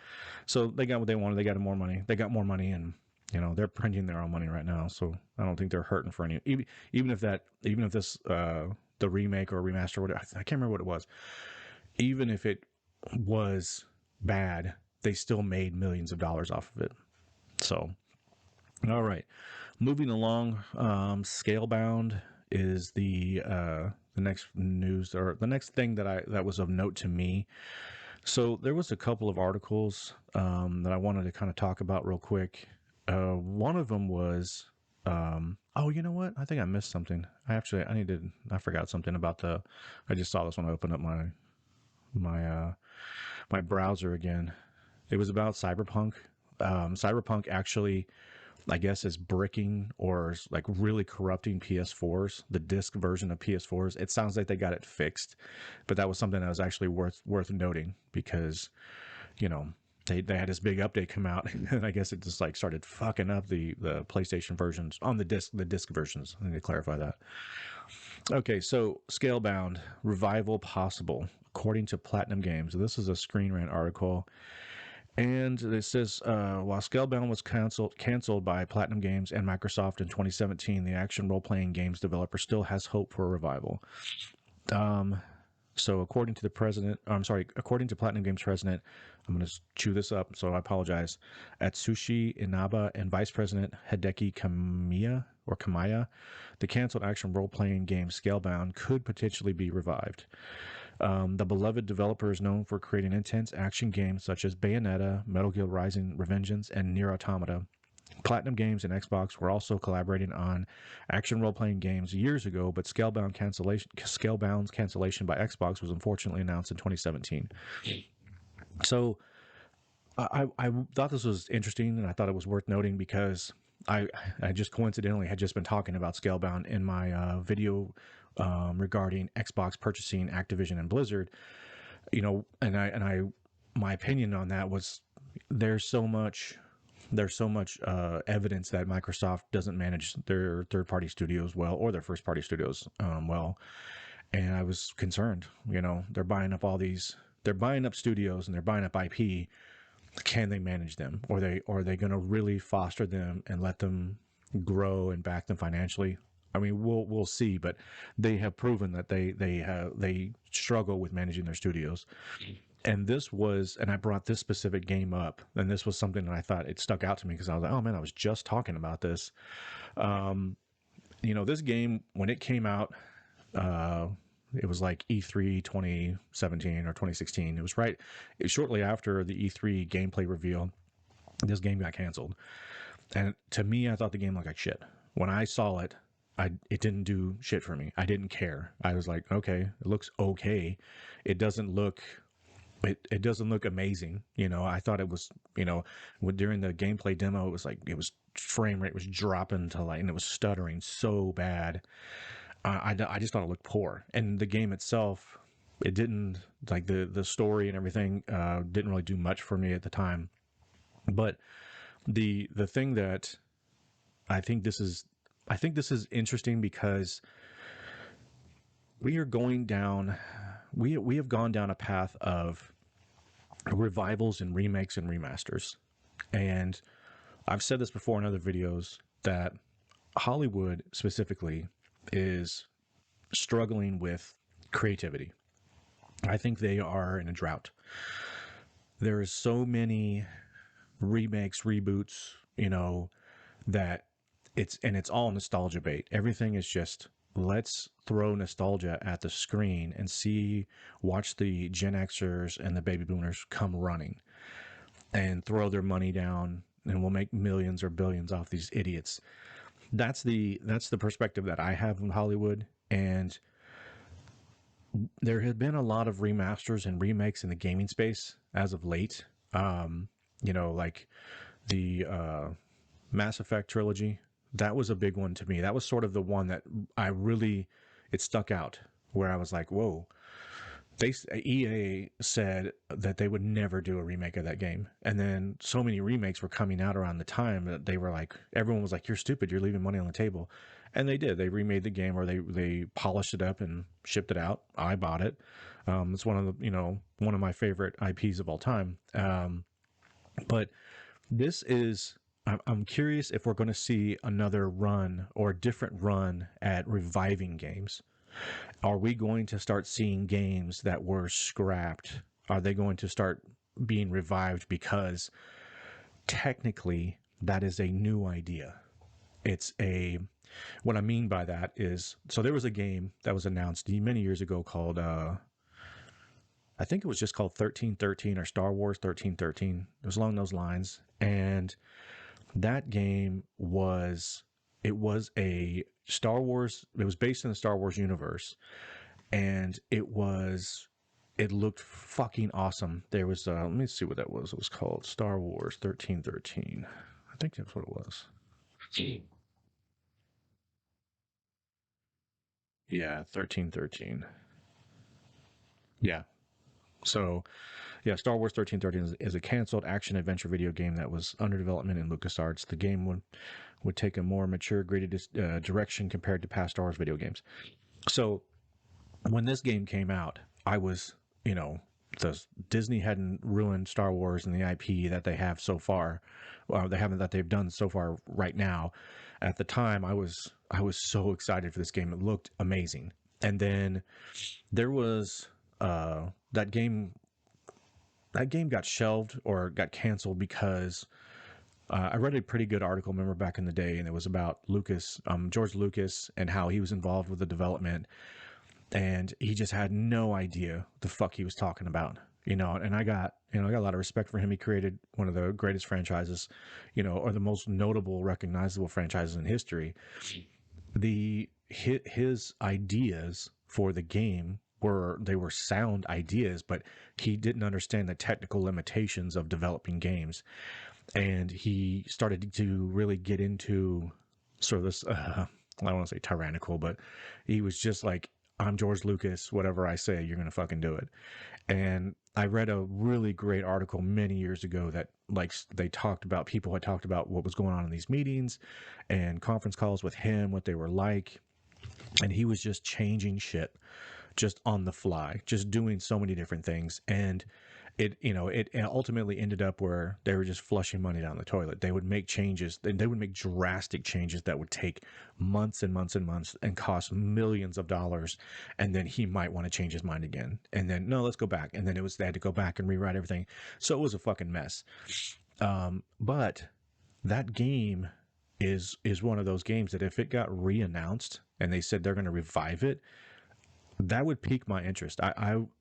so they got what they wanted. They got more money. They got more money, and you know they're printing their own money right now. So I don't think they're hurting for any. Even if this the remake or remaster, whatever, I can't remember what it was. Even if it was bad, they still made millions of dollars off of it. So, all right, moving along. Scalebound is the next news, or the next thing that was of note to me. So there was a couple of articles that I wanted to kind of talk about real quick. One of them was, oh, you know what? I think I missed something. I forgot something about I just saw this when I opened up my browser again. It was about Cyberpunk. Cyberpunk actually, I guess, is bricking or is like really corrupting PS4s, the disc version of PS4s. It sounds like they got it fixed, but that was something that was actually worth noting, because, you know, they had this big update come out, and I guess it just like started fucking up the PlayStation versions on the disc versions. I need to clarify that. Okay, so Scalebound revival possible according to Platinum Games. This is a Screen Rant article. And it says, while Scalebound was canceled by Platinum Games and Microsoft in 2017, the action role-playing games developer still has hope for a revival. So according to according to Platinum Games president, I'm going to chew this up, so I apologize, Atsushi Inaba, and vice president Hideki Kamiya, the canceled action role-playing game Scalebound could potentially be revived. The beloved developer is known for creating intense action games such as Bayonetta, Metal Gear Rising: Revengeance, and Nier Automata. Platinum Games and Xbox were also collaborating on action role-playing games years ago, but Scalebound's cancellation by Xbox was unfortunately announced in 2017. So I thought this was interesting, and I thought it was worth noting, because I just coincidentally had just been talking about Scalebound in my video regarding Xbox purchasing Activision and Blizzard. You know, and I my opinion on that was there's so much evidence that Microsoft doesn't manage their third-party studios well, or their first-party studios well, and I was concerned. You know, they're buying up studios, and they're buying up IP. Can they manage them? Or are they going to really foster them and let them grow and back them financially? I mean, we'll see, but they have proven that they struggle with managing their studios. And I brought this specific game up, and this was something that I thought it stuck out to me, because I was like, oh man, I was just talking about this. You know, this game, when it came out, it was like E3 2017 or 2016. It was shortly after the E3 gameplay reveal. This game got canceled. And to me, I thought the game looked like shit. When I saw it, it didn't do shit for me. I didn't care. I was like, okay, it looks okay. It doesn't look it doesn't look amazing. I thought it was, during the gameplay demo, it was like, frame rate was dropping to like, and it was stuttering so bad. I just thought it looked poor. And the game itself, it didn't, like, the story and everything didn't really do much for me at the time. But the thing that I think this is, interesting because we are going down, we have gone down a path of revivals and remakes and remasters. And I've said this before in other videos that Hollywood specifically is struggling with creativity. I think they are in a drought. There is so many remakes, reboots, that it's all nostalgia bait. Everything is just, let's throw nostalgia at the screen and watch the Gen Xers and the baby boomers come running and throw their money down, and we'll make millions or billions off these idiots. That's the perspective that I have in Hollywood. And there have been a lot of remasters and remakes in the gaming space as of late. Like the Mass Effect trilogy. That was a big one to me. That was sort of the one that it stuck out, where I was like, whoa. EA said that they would never do a remake of that game. And then so many remakes were coming out around the time that they were like, everyone was like, you're stupid, you're leaving money on the table. And they did. They remade the game, or they polished it up and shipped it out. I bought it. It's one of my favorite IPs of all time. But this is, I'm curious if we're going to see another run or a different run at reviving games. Are we going to start seeing games that were scrapped? Are they going to start being revived because technically that is a new idea? What I mean by that is, so there was a game that was announced many years ago called, I think it was just called 1313 or Star Wars 1313. It was along those lines. And that game was a Star Wars, it was based in the Star Wars universe, and it looked fucking awesome. There was let me see what that was. It was called Star Wars 1313. I think that's what it was. Yeah, 1313. Yeah. So, yeah, Star Wars 1313 is a canceled action adventure video game that was under development in LucasArts. The game would take a more mature, graded direction compared to past Star Wars video games. So, when this game came out, I was, Disney hadn't ruined Star Wars and the IP that they have so far, or that they've done so far right now. At the time, I was so excited for this game. It looked amazing. And then there was that game got shelved or got canceled because I read a pretty good article, remember, back in the day, and it was about George Lucas, and how he was involved with the development, and he just had no idea the fuck he was talking about. And I got a lot of respect for him. He created one of the greatest franchises, or the most notable, recognizable franchises in history. His ideas for the game were sound ideas, but he didn't understand the technical limitations of developing games. And he started to really get into sort of this, I don't want to say tyrannical, but he was just like, I'm George Lucas, whatever I say, you're going to fucking do it. And I read a really great article many years ago that, like, people had talked about what was going on in these meetings and conference calls with him, what they were like. And he was just changing shit just on the fly, just doing so many different things. And it ultimately ended up where they were just flushing money down the toilet. They would make changes, and they would make drastic changes that would take months and months and months and cost millions of dollars. And then he might want to change his mind again. And then, no, let's go back. And then they had to go back and rewrite everything. So it was a fucking mess. But that game is one of those games that if it got re-announced and they said they're going to revive it, that would pique my interest.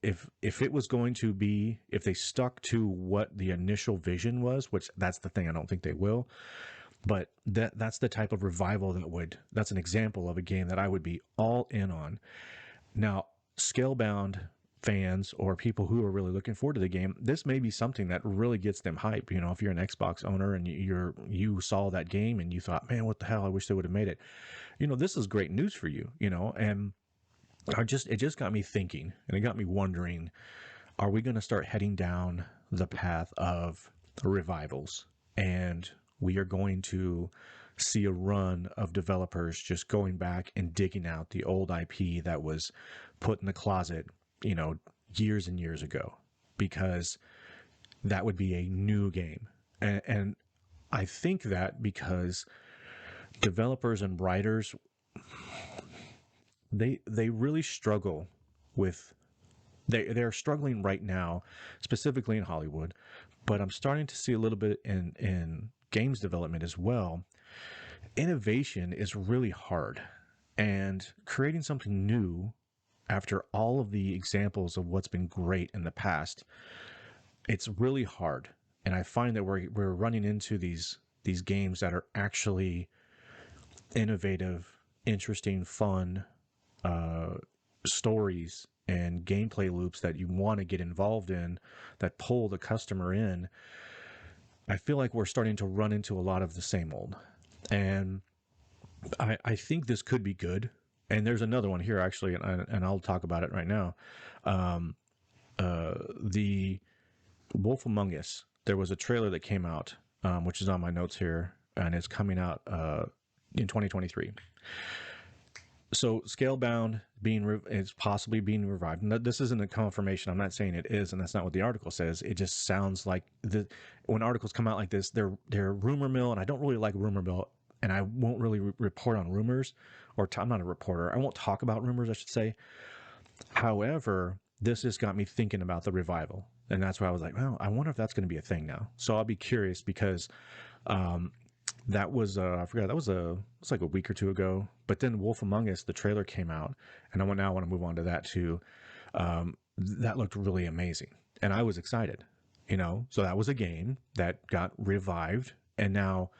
If it was going to be, if they stuck to what the initial vision was, which that's the thing, I don't think they will. But that's the type of revival that's an example of a game that I would be all in on. Now, Scalebound fans or people who are really looking forward to the game, this may be something that really gets them hype. You know, if you're an Xbox owner and you saw that game and you thought, man, what the hell, I wish they would have made it. You know, this is great news for you, you know, and it just got me thinking, and it got me wondering, are we going to start heading down the path of revivals? And we are going to see a run of developers just going back and digging out the old IP that was put in the closet, you know, years and years ago, because that would be a new game. And I think that because developers and writers, they really struggle with they're struggling right now, specifically in Hollywood, but I'm starting to see a little bit in games development as well. Innovation is really hard, and creating something new after all of the examples of what's been great in the past, it's really hard. And I find that we're running into these games that are actually innovative, interesting, fun stories and gameplay loops that you want to get involved in, that pull the customer in. I feel like we're starting to run into a lot of the same old. And I think this could be good. And there's another one here, actually, and I'll talk about it right now. The Wolf Among Us, there was a trailer that came out, which is on my notes here, and it's coming out in 2023. So Scalebound is possibly being revived. No, this isn't a confirmation. I'm not saying it is, and that's not what the article says. It just sounds like when articles come out like this, they're rumor mill, and I don't really like rumor mill, and I won't really report on rumors, I'm not a reporter. I won't talk about rumors, I should say. However, this has got me thinking about the revival, and that's why I was like, well, I wonder if that's going to be a thing now. So I'll be curious because that was I forgot, that was it's like a week or two ago. But then Wolf Among Us, the trailer came out, and I want to move on to that too. That looked really amazing, and I was excited. You know, so that was a game that got revived, and now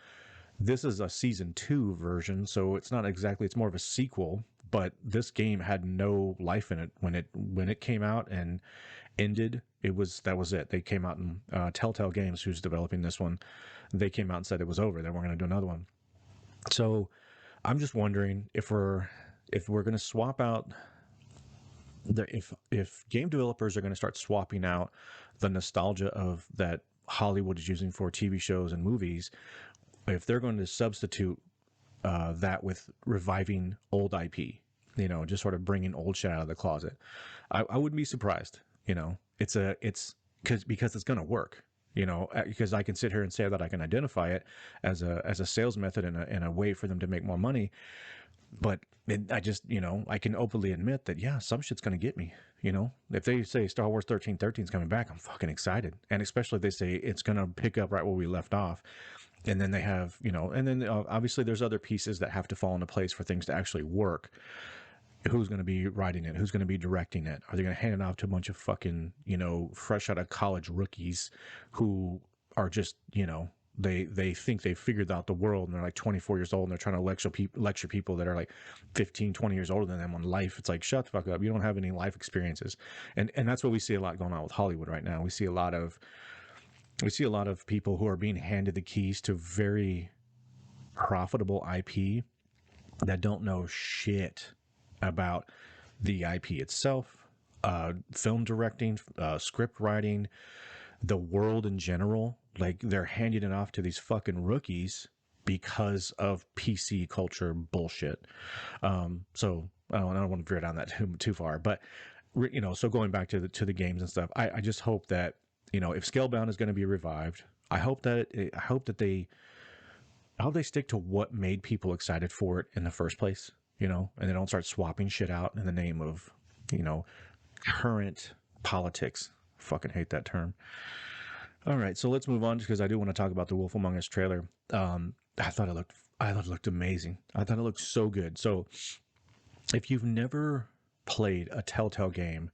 this is a season 2 version, so it's not exactly, it's more of a sequel. But this game had no life in it when it came out and ended. That was it. They came out, and Telltale Games, who's developing this one, they came out and said it was over. They weren't going to do another one. So I'm just wondering if we're going to swap out if game developers are going to start swapping out the nostalgia of that Hollywood is using for TV shows and movies, if they're going to substitute that with reviving old IP, you know, just sort of bringing old shit out of the closet, I wouldn't be surprised. You know, it's because it's going to work. You know, because I can sit here and say that I can identify it as a sales method and a way for them to make more money. But I just, you know, I can openly admit that, yeah, some shit's going to get me. You know, if they say Star Wars 1313 is coming back, I'm fucking excited. And especially if they say it's going to pick up right where we left off. And then they have, you know, and then obviously there's other pieces that have to fall into place for things to actually work. Who's going to be writing it? Who's going to be directing it? Are they going to hand it off to a bunch of fucking, you know, fresh out of college rookies who are just, you know, they think they've figured out the world, and they're like 24 years old, and they're trying to lecture people that are like 15, 20 years older than them on life. It's like, shut the fuck up. You don't have any life experiences. And that's what we see a lot going on with Hollywood right now. We see a lot of people who are being handed the keys to very profitable IP that don't know shit about the IP itself, film directing, script writing, the world in general. Like, they're handing it off to these fucking rookies because of PC culture bullshit. So I don't want to veer down that too far, but you know, so going back to the games and stuff, I just hope that, you know, if Scalebound is going to be revived, I hope that they stick to what made people excited for it in the first place, you know, and they don't start swapping shit out in the name of, you know, current politics. Fucking hate that term. All right, so let's move on, because I do want to talk about the Wolf Among Us trailer. I thought it looked amazing. I thought it looked so good. So if you've never played a Telltale game,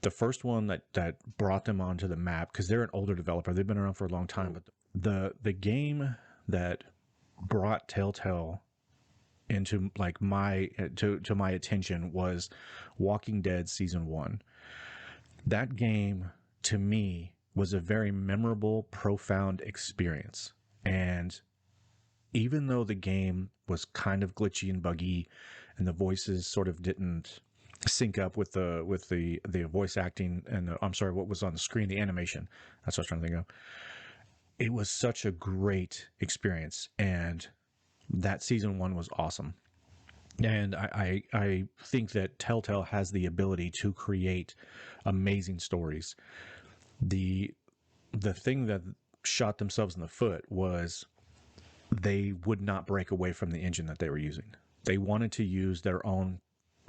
the first one that brought them onto the map, because they're an older developer, they've been around for a long time, but the game that brought Telltale into like my to my attention was Walking Dead season 1. That game to me was a very memorable, profound experience. And even though the game was kind of glitchy and buggy and the voices sort of didn't sync up with the voice acting and I'm sorry, what was on the screen, the animation. That's what I was trying to think of. It was such a great experience, and that season 1 was awesome. And I think that Telltale has the ability to create amazing stories. The the thing that shot themselves in the foot was they would not break away from the engine that they were using. They wanted to use their own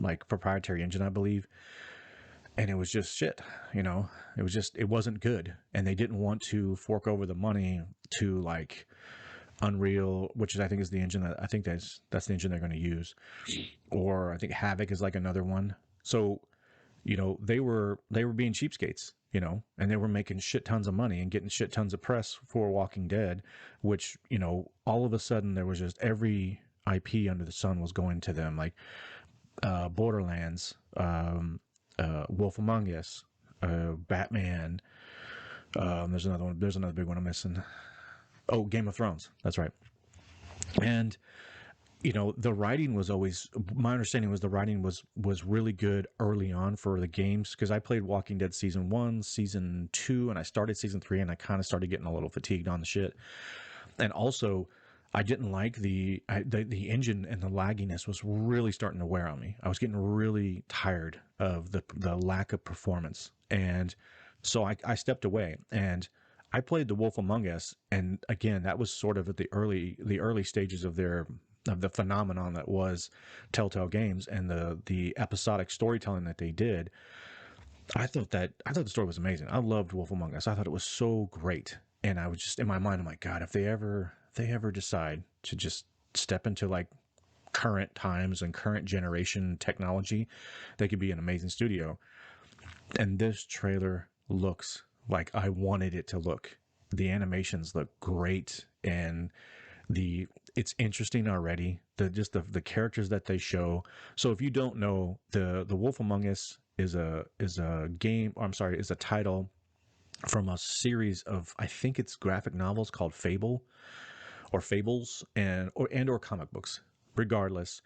like proprietary engine, I believe, and it was just shit. It wasn't good, and they didn't want to fork over the money to like Unreal, which is I think is the engine that I think that's the engine they're going to use, or I think Havoc is like another one. So they were being cheapskates, and they were making shit tons of money and getting shit tons of press for Walking Dead, which all of a sudden there was just every IP under the sun was going to them, like Borderlands, Wolf Among Us, Batman. There's another one. There's another big one I'm missing. Oh, Game of Thrones. That's right. And the writing was always, my understanding was the writing was really good early on for the games, because I played Walking Dead season 1, season 2, and I started season 3, and I kind of started getting a little fatigued on the shit. And also, I didn't like the engine, and the lagginess was really starting to wear on me. I was getting really tired of the lack of performance, and so I stepped away, and I played The Wolf Among Us, and again, that was sort of at the early stages of the phenomenon that was Telltale Games and the episodic storytelling that they did. I thought the story was amazing. I loved Wolf Among Us. I thought it was so great, and I was just in my mind, I'm like, God, if they ever decide to just step into like current times and current generation technology, they could be an amazing studio. And this trailer looks like I wanted it to look. The animations look great, and it's interesting already. The characters that they show. So if you don't know, the Wolf Among Us is a game. Or I'm sorry, is a title from a series of, I think it's graphic novels called Fable or Fables, and or comic books. Regardless,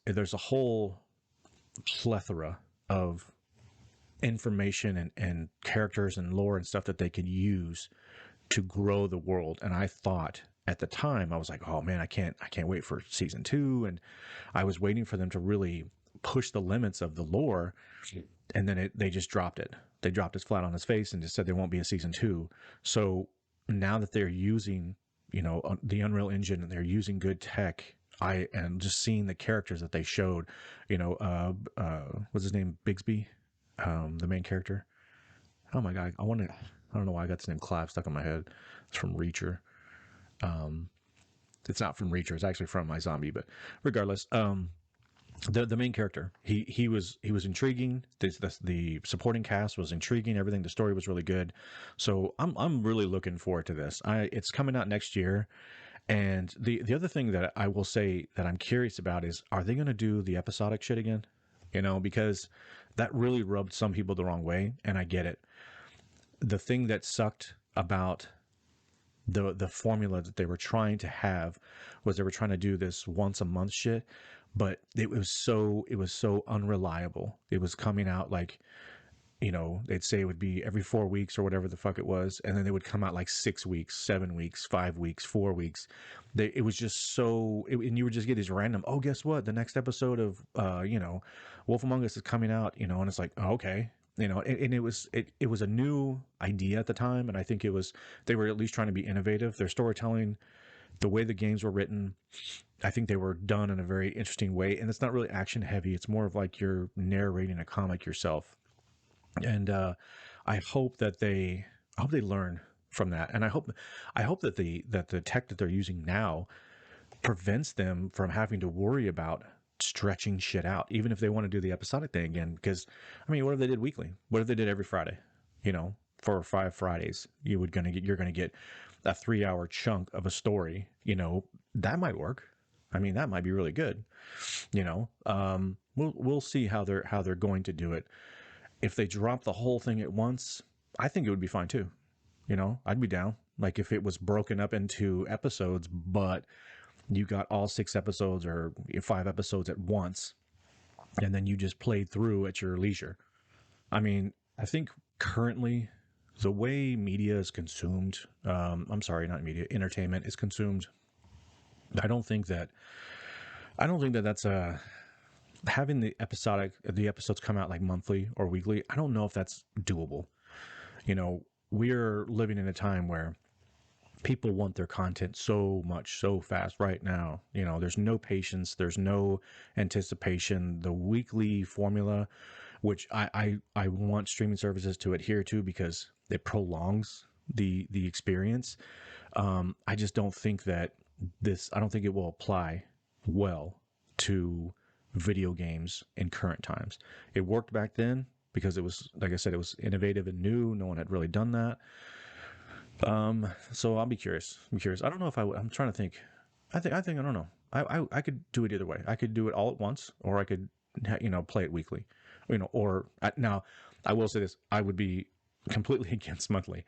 there's a whole plethora of information and characters and lore and stuff that they could use to grow the world. And I thought at the time, I was like, oh man, I can't wait for season 2. And I was waiting for them to really push the limits of the lore. And then they just dropped it. They dropped it flat on its face and just said there won't be a season 2. So now that they're using, the Unreal Engine, and they're using good tech, I am just seeing the characters that they showed, what's his name? Bigsby, the main character. Oh my God. I don't know why I got this name Clive stuck in my head. It's from Reacher. It's not from Reacher. It's actually from My Zombie, but regardless, the main character, he was intriguing. The supporting cast was intriguing. Everything, the story was really good. So I'm really looking forward to this. It's coming out next year. And the other thing that I will say that I'm curious about is, are they going to do the episodic shit again? Because that really rubbed some people the wrong way, and I get it. The thing that sucked about the formula that they were trying to have was they were trying to do this once a month shit, but it was so unreliable. It was coming out like, they'd say it would be every 4 weeks or whatever the fuck it was, and then they would come out like 6 weeks, 7 weeks, 5 weeks, 4 weeks. It was just and you would just get these random, oh, guess what? The next episode of Wolf Among Us is coming out, and it's like, oh, okay. And it was a new idea at the time, and I think they were at least trying to be innovative. Their storytelling, the way the games were written, I think they were done in a very interesting way, and it's not really action heavy. It's more of like you're narrating a comic yourself. And I hope they learn from that, and I hope that the tech that they're using now prevents them from having to worry about stretching shit out, even if they want to do the episodic thing again. Because what if they did weekly? What if they did every Friday? For 5 Fridays, you're gonna get a 3 hour chunk of a story, that might work. I mean, that might be really good. We'll see how they're going to do it. If they drop the whole thing at once, I think it would be fine too. I'd be down. Like if it was broken up into episodes, but you got all 6 episodes or 5 episodes at once, and then you just played through at your leisure. I mean, I think currently the way media is consumed, I'm sorry, not media, entertainment is consumed. I don't think that that's having the episodes come out like monthly or weekly. I don't know if that's doable. We're living in a time where people want their content so much so fast right now. There's no patience, there's no anticipation. The weekly formula, which I want streaming services to adhere to because it prolongs the experience. I just don't think that I don't think it will apply well to video games in current times. It worked back then because it was, like I said, it was innovative and new. No one had really done that. So I'll be curious. I don't know if I'm trying to think. I don't know. I could do it either way. I could do it all at once, or I could, play it weekly, now I will say this. I would be completely against monthly.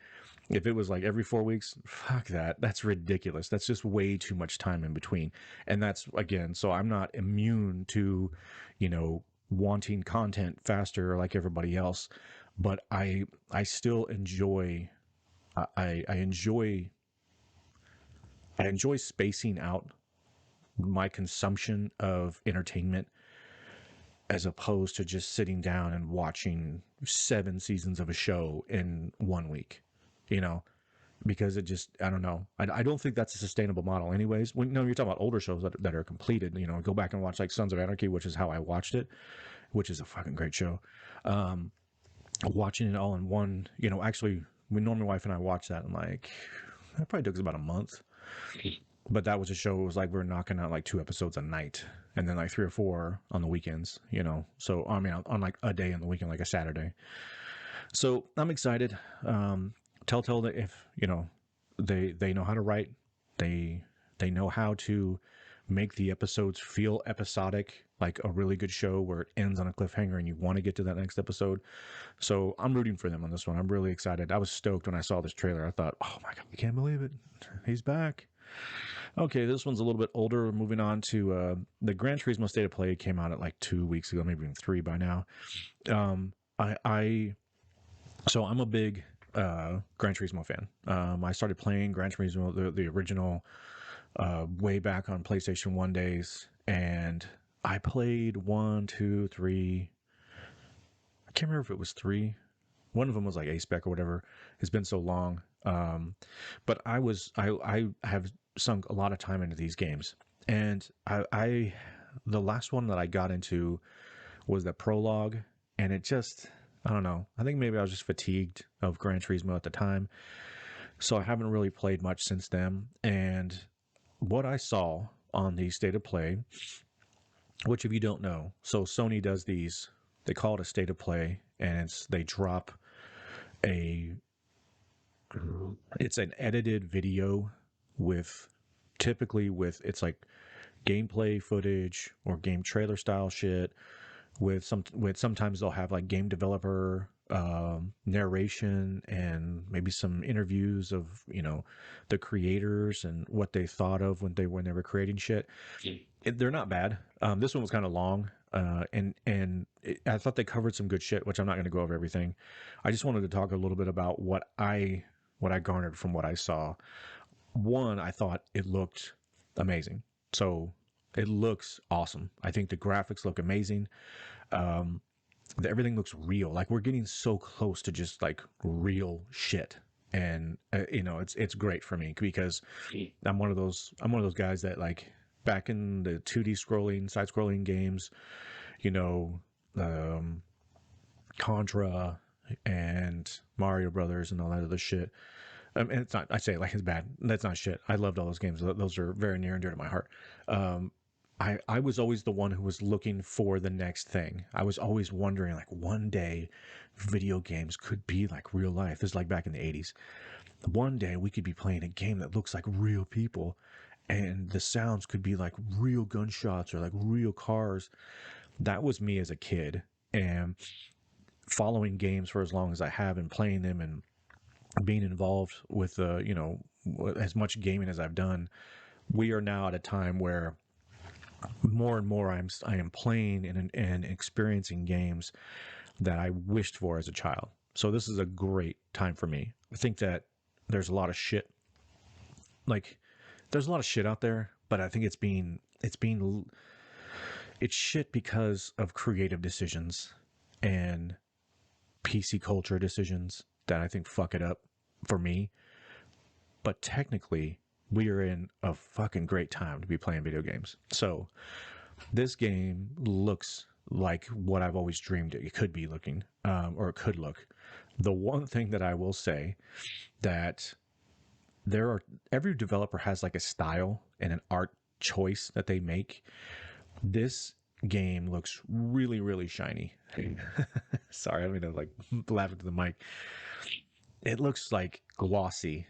If it was like every 4 weeks, fuck that. That's ridiculous. That's just way too much time in between. And that's, again, so I'm not immune to, wanting content faster like everybody else, but I still enjoy I enjoy spacing out my consumption of entertainment as opposed to just sitting down and watching 7 seasons of a show in 1 week, because it just, I don't know. I don't think that's a sustainable model anyways. You're talking about older shows that are completed, go back and watch like Sons of Anarchy, which is how I watched it, which is a fucking great show. Watching it all in one, actually, when my wife and I watched that, it probably took us about a month. But that was a show. It was like we were knocking out like 2 episodes a night, and then like 3 or 4 on the weekends. So I mean, on like a day in the weekend, like a Saturday. So I'm excited. Telltale, that if they know how to write, they know how to make the episodes feel episodic, like a really good show where it ends on a cliffhanger and you want to get to that next episode. So I'm rooting for them on this one. I'm really excited. I was stoked when I saw this trailer. I thought, oh my God, I can't believe it. He's back. Okay, this one's a little bit older. Moving on to the Gran Turismo State of Play came out at like 2 weeks ago, maybe even 3 by now. So I'm a big Gran Turismo fan. I started playing Gran Turismo, the original, way back on PlayStation 1 days, and I played 1, 2, 3. I can't remember if it was 3. One of them was like A-Spec or whatever. It's been so long. But I have sunk a lot of time into these games, and the last one that I got into was the prologue, and it just, I don't know. I think maybe I was just fatigued of Gran Turismo at the time, so I haven't really played much since then. And what I saw on the State of Play, which if you don't know, so Sony does these, they call it a State of Play, and they drop it's an edited video with it's like gameplay footage or game trailer style shit with sometimes they'll have like game developer narration and maybe some interviews of the creators and what they thought of when they were creating shit. They're not bad. This one was kind of long, I thought they covered some good shit, which I'm not going to go over everything. I just wanted to talk a little bit about what I garnered from what I saw. One, I thought it looked amazing. So it looks awesome. I think the graphics look amazing. Everything looks real. Like we're getting so close to just like real shit. And it's great for me because I'm one of those guys that like back in the 2D side scrolling games, Contra and Mario Brothers and all that other shit. And it's not, I say it like it's bad. That's not shit. I loved all those games. Those are very near and dear to my heart. I was always the one who was looking for the next thing. I was always wondering, like, one day video games could be like real life. This is like back in the 80s. One day we could be playing a game that looks like real people, and the sounds could be like real gunshots or like real cars. That was me as a kid. And following games for as long as I have and playing them and being involved with, as much gaming as I've done, we are now at a time where more and more I am playing and experiencing games that I wished for as a child. So this is a great time for me. I think that there's a lot of shit, like there's a lot of shit out there, but I think it's shit because of creative decisions and PC culture decisions that I think fuck it up for me. But technically, we are in a fucking great time to be playing video games. So this game looks like what I've always dreamed it could be looking, or it could look. The one thing that I will say that every developer has like a style and an art choice that they make. This game looks really, really shiny. Sorry, I don't mean to like laugh into the mic. It looks like glossy,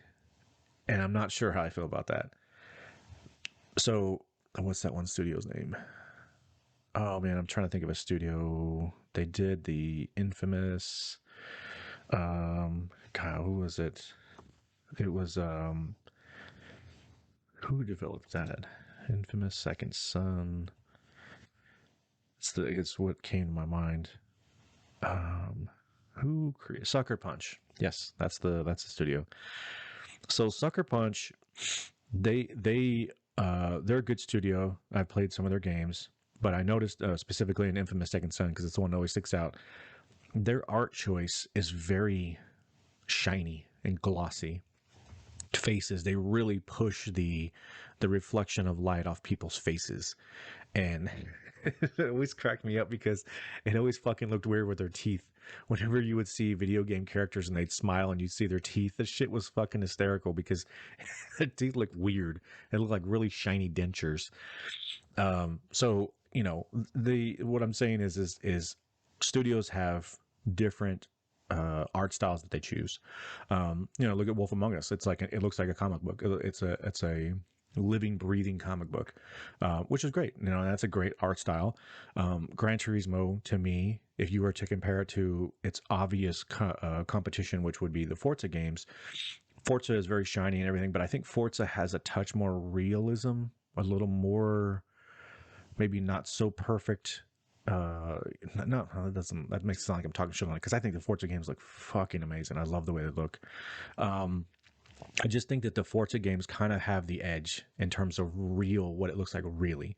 and I'm not sure how I feel about that. So, what's that one studio's name? Oh man, I'm trying to think of a studio. They did the infamous. God, who was it? It was who developed that? Infamous Second Son. It's what came to my mind. Who created Sucker Punch? Yes, that's the studio. So Sucker Punch, they're a good studio. I played some of their games, but I noticed specifically in Infamous Second Son, because it's the one that always sticks out. Their art choice is very shiny and glossy. Faces, they really push the reflection of light off people's faces, and it always cracked me up because it always fucking looked weird with their teeth. Whenever you would see video game characters and they'd smile and you'd see their teeth, the shit was fucking hysterical because their teeth looked weird. It looked like really shiny dentures. So the what I'm saying is studios have different art styles that they choose. Look at Wolf Among Us. It looks like a comic book. It's a living, breathing comic book, which is great. That's a great art style. Gran Turismo, to me, if you were to compare it to its obvious competition, which would be the Forza games, Forza is very shiny and everything, but I think Forza has a touch more realism, a little more, maybe not so perfect. No, that makes it sound like I'm talking shit on it, because I think the Forza games look fucking amazing. I love the way they look. I just think that the Forza games kind of have the edge in terms of what it looks like really.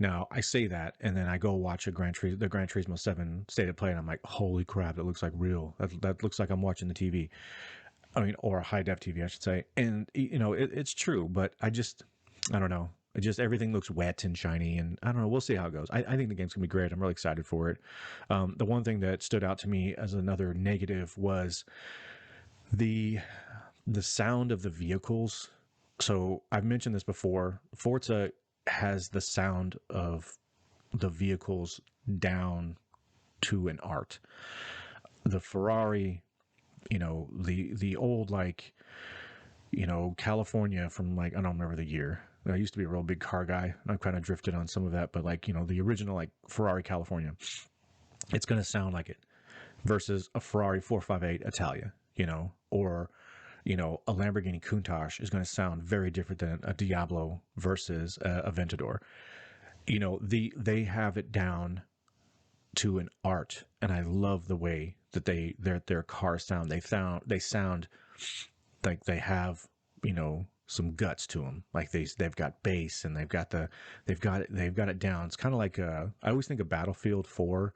Now, I say that, and then I go watch the Gran Turismo 7 State of Play, and I'm like, holy crap, that looks like real. That looks like I'm watching the TV. I mean, or a high def TV, I should say. And, it's true, but I don't know. Everything looks wet and shiny, and I don't know. We'll see how it goes. I think the game's gonna be great. I'm really excited for it. The one thing that stood out to me as another negative was the sound of the vehicles. So I've mentioned this before. Forza has the sound of the vehicles down to an art. The Ferrari, the old, like, California from, like, I don't remember the year. I used to be a real big car guy. I've kind of drifted on some of that, but like, the original, like, Ferrari California, it's going to sound like it versus a Ferrari 458 Italia, or, a Lamborghini Countach is going to sound very different than a Diablo versus a Aventador. They have it down to an art, and I love the way that their cars sound. They sound like they have, some guts to them. Like they've got bass, and they've got it down. It's kind of like I always think of Battlefield 4.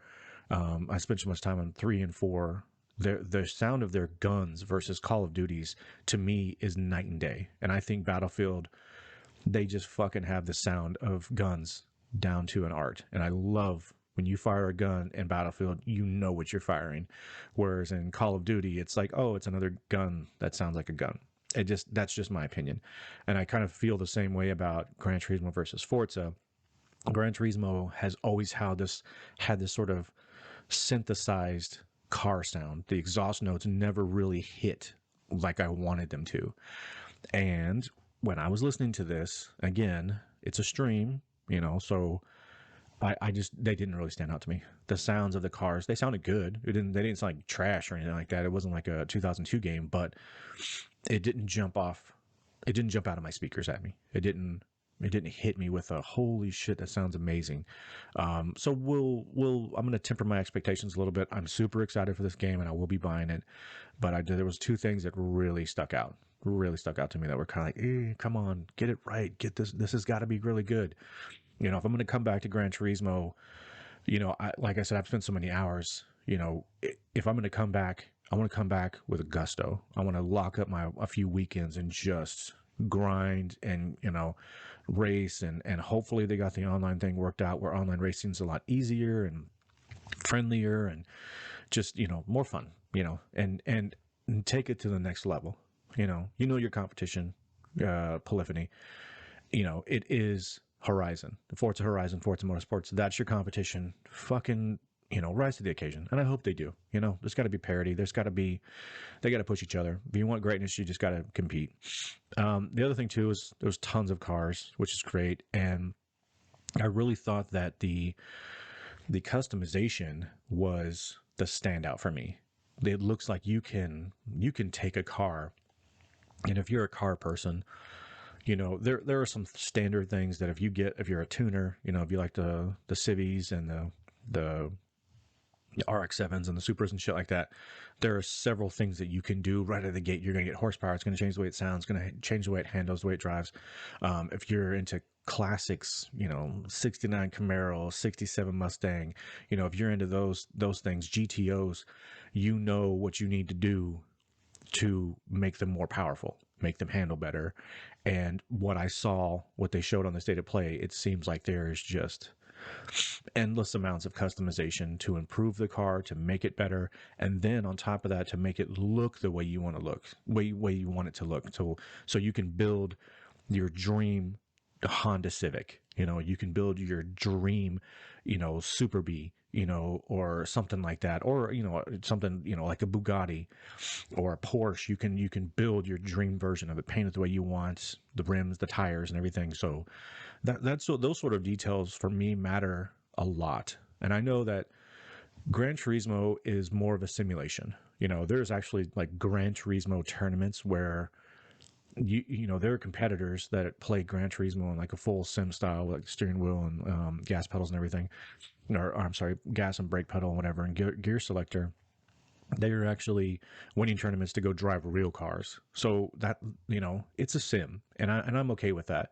I spent so much time on 3 and 4. The sound of their guns versus Call of Duty's, to me, is night and day. And I think Battlefield, they just fucking have the sound of guns down to an art. And I love when you fire a gun in Battlefield, you know what you're firing. Whereas in Call of Duty, it's like, oh, it's another gun that sounds like a gun. That's just my opinion. And I kind of feel the same way about Gran Turismo versus Forza. Gran Turismo has always had this sort of synthesized car sound. The exhaust notes never really hit like I wanted them to. And when I was listening to this, again, it's a stream, so I just they didn't really stand out to me. The sounds of the cars, they sounded good. They didn't sound like trash or anything like that. It wasn't like a 2002 game, but it didn't jump off. It didn't jump out of my speakers at me. It didn't hit me with a holy shit, that sounds amazing. So I'm gonna temper my expectations a little bit. I'm super excited for this game and I will be buying it. But there was two things that really stuck out to me, that were kind of like, come on, get it right, get this has got to be really good. If I'm going to come back to Gran Turismo, like I said, I've spent so many hours. If I'm going to come back, I want to come back with a gusto. I want to lock up a few weekends and just grind and race, and hopefully they got the online thing worked out, where online racing's a lot easier and friendlier and just more fun. And take it to the next level. Your competition, Polyphony. It is Horizon, Forza Horizon, Forza Motorsports. That's your competition. Fucking, rise to the occasion. And I hope they do. There's got to be parity. They got to push each other. If you want greatness, you just got to compete. The other thing too is there's tons of cars, which is great. And I really thought that the customization was the standout for me. It looks like you can take a car, and if you're a car person, there are some standard things that if you're a tuner, if you like the Civies and the RX-7s and the Supras and shit like that, there are several things that you can do right out of the gate. You're going to get horsepower. It's going to change the way it sounds. It's going to change the way it handles, the way it drives. If you're into classics, 69 Camaro, 67 Mustang, if you're into those things, GTOs, what you need to do to make them more powerful, make them handle better. And what they showed on the state of play, it seems like there's just endless amounts of customization to improve the car, to make it better, and then on top of that, to make it look the way you want to look, way you want it to look. So you can build your dream Honda Civic. You can build your dream, Super Bee, or something like that, or something like a Bugatti or a Porsche. You can build your dream version of it, paint it the way you want, the rims, the tires, and everything. So those sort of details for me matter a lot. And I know that Gran Turismo is more of a simulation. There's actually like Gran Turismo tournaments where there are competitors that play Gran Turismo in like a full sim style, like steering wheel and gas pedals and everything, or I'm sorry, gas and brake pedal and whatever, and gear selector. They are actually winning tournaments to go drive real cars. So that it's a sim, and I'm okay with that.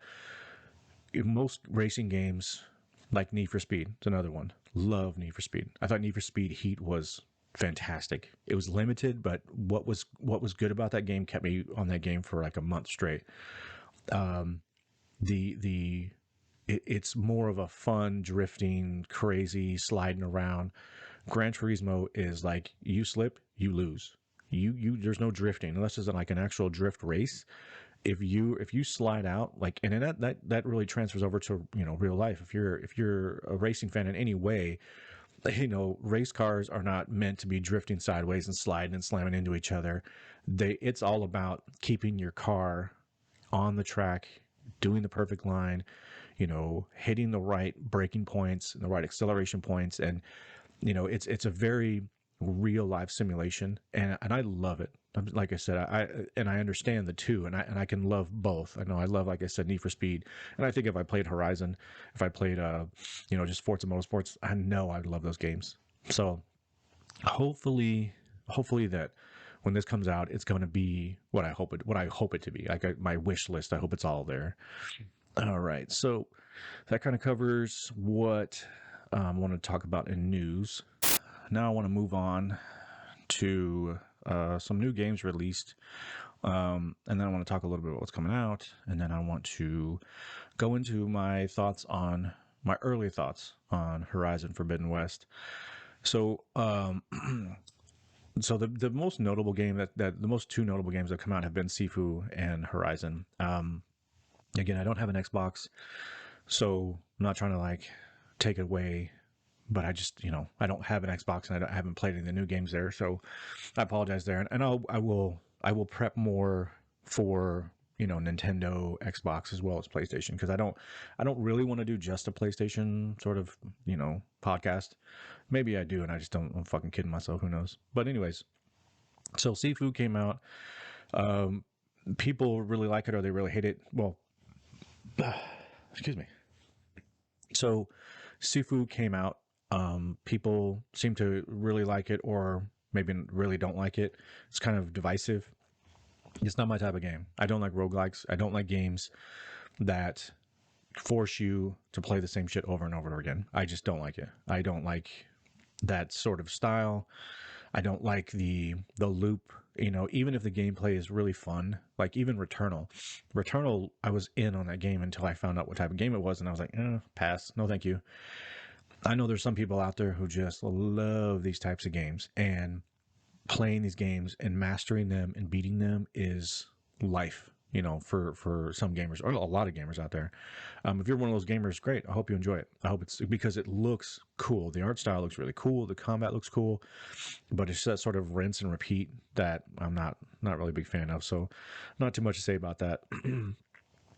In most racing games, like Need for Speed, it's another one. Love Need for Speed. I thought Need for Speed Heat was fantastic. It was limited, but what was good about that game kept me on that game for like a month straight. It's more of a fun, drifting, crazy, sliding around. Gran Turismo is like, you slip, you lose. There's no drifting unless it's like an actual drift race. If you slide out, like, and that really transfers over to real life. If you're a racing fan in any way, race cars are not meant to be drifting sideways and sliding and slamming into each other. It's all about keeping your car on the track, doing the perfect line, hitting the right braking points and the right acceleration points. And, it's a very real life simulation, and I love it. Like I said, I understand the two, and I can love both. I know I love, like I said, Need for Speed, and I think if I played Horizon, if I played just Forza Motorsports, I know I'd love those games. So hopefully that when this comes out, it's going to be what I hope it to be. Like my wish list, I hope it's all there. All right, so that kind of covers what I want to talk about in news. Now I want to move on to some new games released, and then I want to talk a little bit about what's coming out, and then I want to go into my early thoughts on Horizon Forbidden West. So, so the most notable game that the most two notable games that come out have been Sifu and Horizon. Again, I don't have an Xbox, So I'm not trying to like take it away, but I just, I don't have an Xbox and I haven't played any of the new games there. So I apologize there. And I will prep more for, Nintendo, Xbox, as well as PlayStation. Cause I don't really want to do just a PlayStation sort of, podcast. Maybe I do. And I just don't, I'm fucking kidding myself. Who knows? But anyways, so Seafood came out. Um, People really like it or they really hate it. Well, excuse me. So Sifu came out. People seem to really like it or maybe really don't like it. It's kind of divisive. It's not my type of game. I don't like roguelikes. I don't like games that force you to play the same shit over and over again. I just don't like it. I don't like that sort of style. I don't like the loop. Even if the gameplay is really fun, like even Returnal. Returnal, I was in on that game until I found out what type of game it was, and I was like, pass. No, thank you. I know there's some people out there who just love these types of games, and playing these games and mastering them and beating them is life. For some gamers or a lot of gamers out there. If you're one of those gamers, great. I hope you enjoy it. I hope it's because it looks cool. The art style looks really cool. The combat looks cool, but it's that sort of rinse and repeat that I'm not really a big fan of. So, not too much to say about that.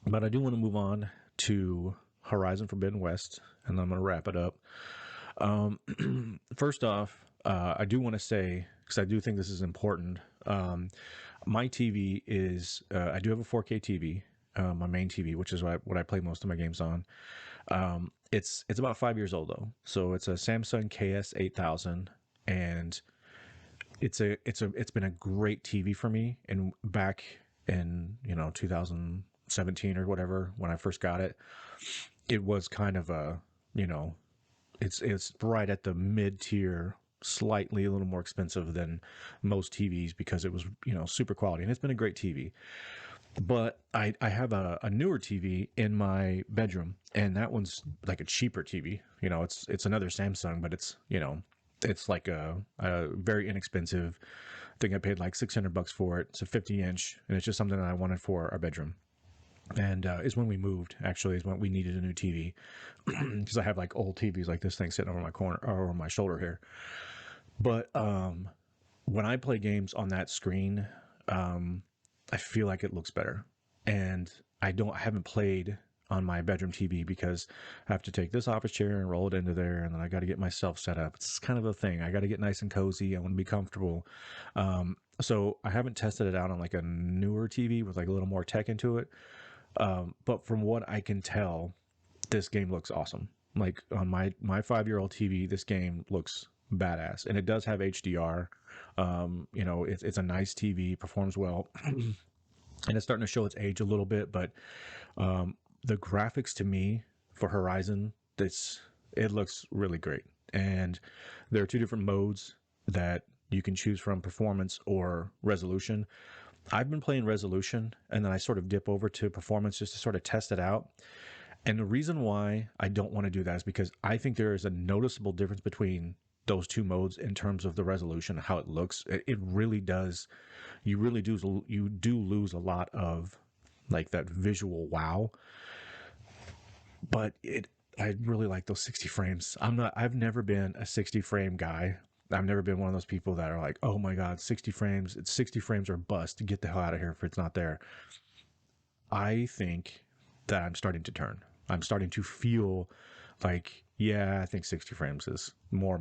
But I do want to move on to Horizon Forbidden West, and I'm going to wrap it up. First off, I do want to say, because I do think this is important, my TV is, I do have a 4K TV, my main TV, which is what I play most of my games on. It's about 5 years old though. So it's a Samsung KS8000, and it's been a great TV for me. And back in, 2017 or whatever, when I first got it, it was kind of a, it's right at the mid tier, slightly a little more expensive than most TVs because it was, super quality, and it's been a great TV. But I have a newer TV in my bedroom, and that one's like a cheaper TV. It's another Samsung, but it's like a very inexpensive. I think I paid like $600 for it. It's a 50-inch, and it's just something that I wanted for our bedroom. And is when we moved, actually, is when we needed a new TV, because I have like old TVs like this thing sitting over my corner or over my shoulder here. But when I play games on that screen, I feel like it looks better. And I haven't played on my bedroom TV because I have to take this office chair and roll it into there, and then I got to get myself set up. It's kind of a thing. I got to get nice and cozy. I want to be comfortable. So I haven't tested it out on like a newer TV with like a little more tech into it. But from what I can tell, this game looks awesome. Like on my 5-year-old TV, this game looks badass, and it does have HDR. It's a nice TV, performs well, and it's starting to show its age a little bit. But the graphics to me for Horizon, it looks really great. And there are two different modes that you can choose from: performance or resolution. I've been playing resolution, and then I sort of dip over to performance just to sort of test it out. And the reason why I don't want to do that is because I think there is a noticeable difference between those two modes in terms of the resolution, how it looks. It really does. You do lose a lot of like that visual wow. But I really like those 60 frames. I've never been a 60 frame guy. I've never been one of those people that are like, oh my God, 60 frames. It's 60 frames or bust. Get the hell out of here if it's not there. I think that I'm starting to turn. I'm starting to feel like, yeah, I think 60 frames is more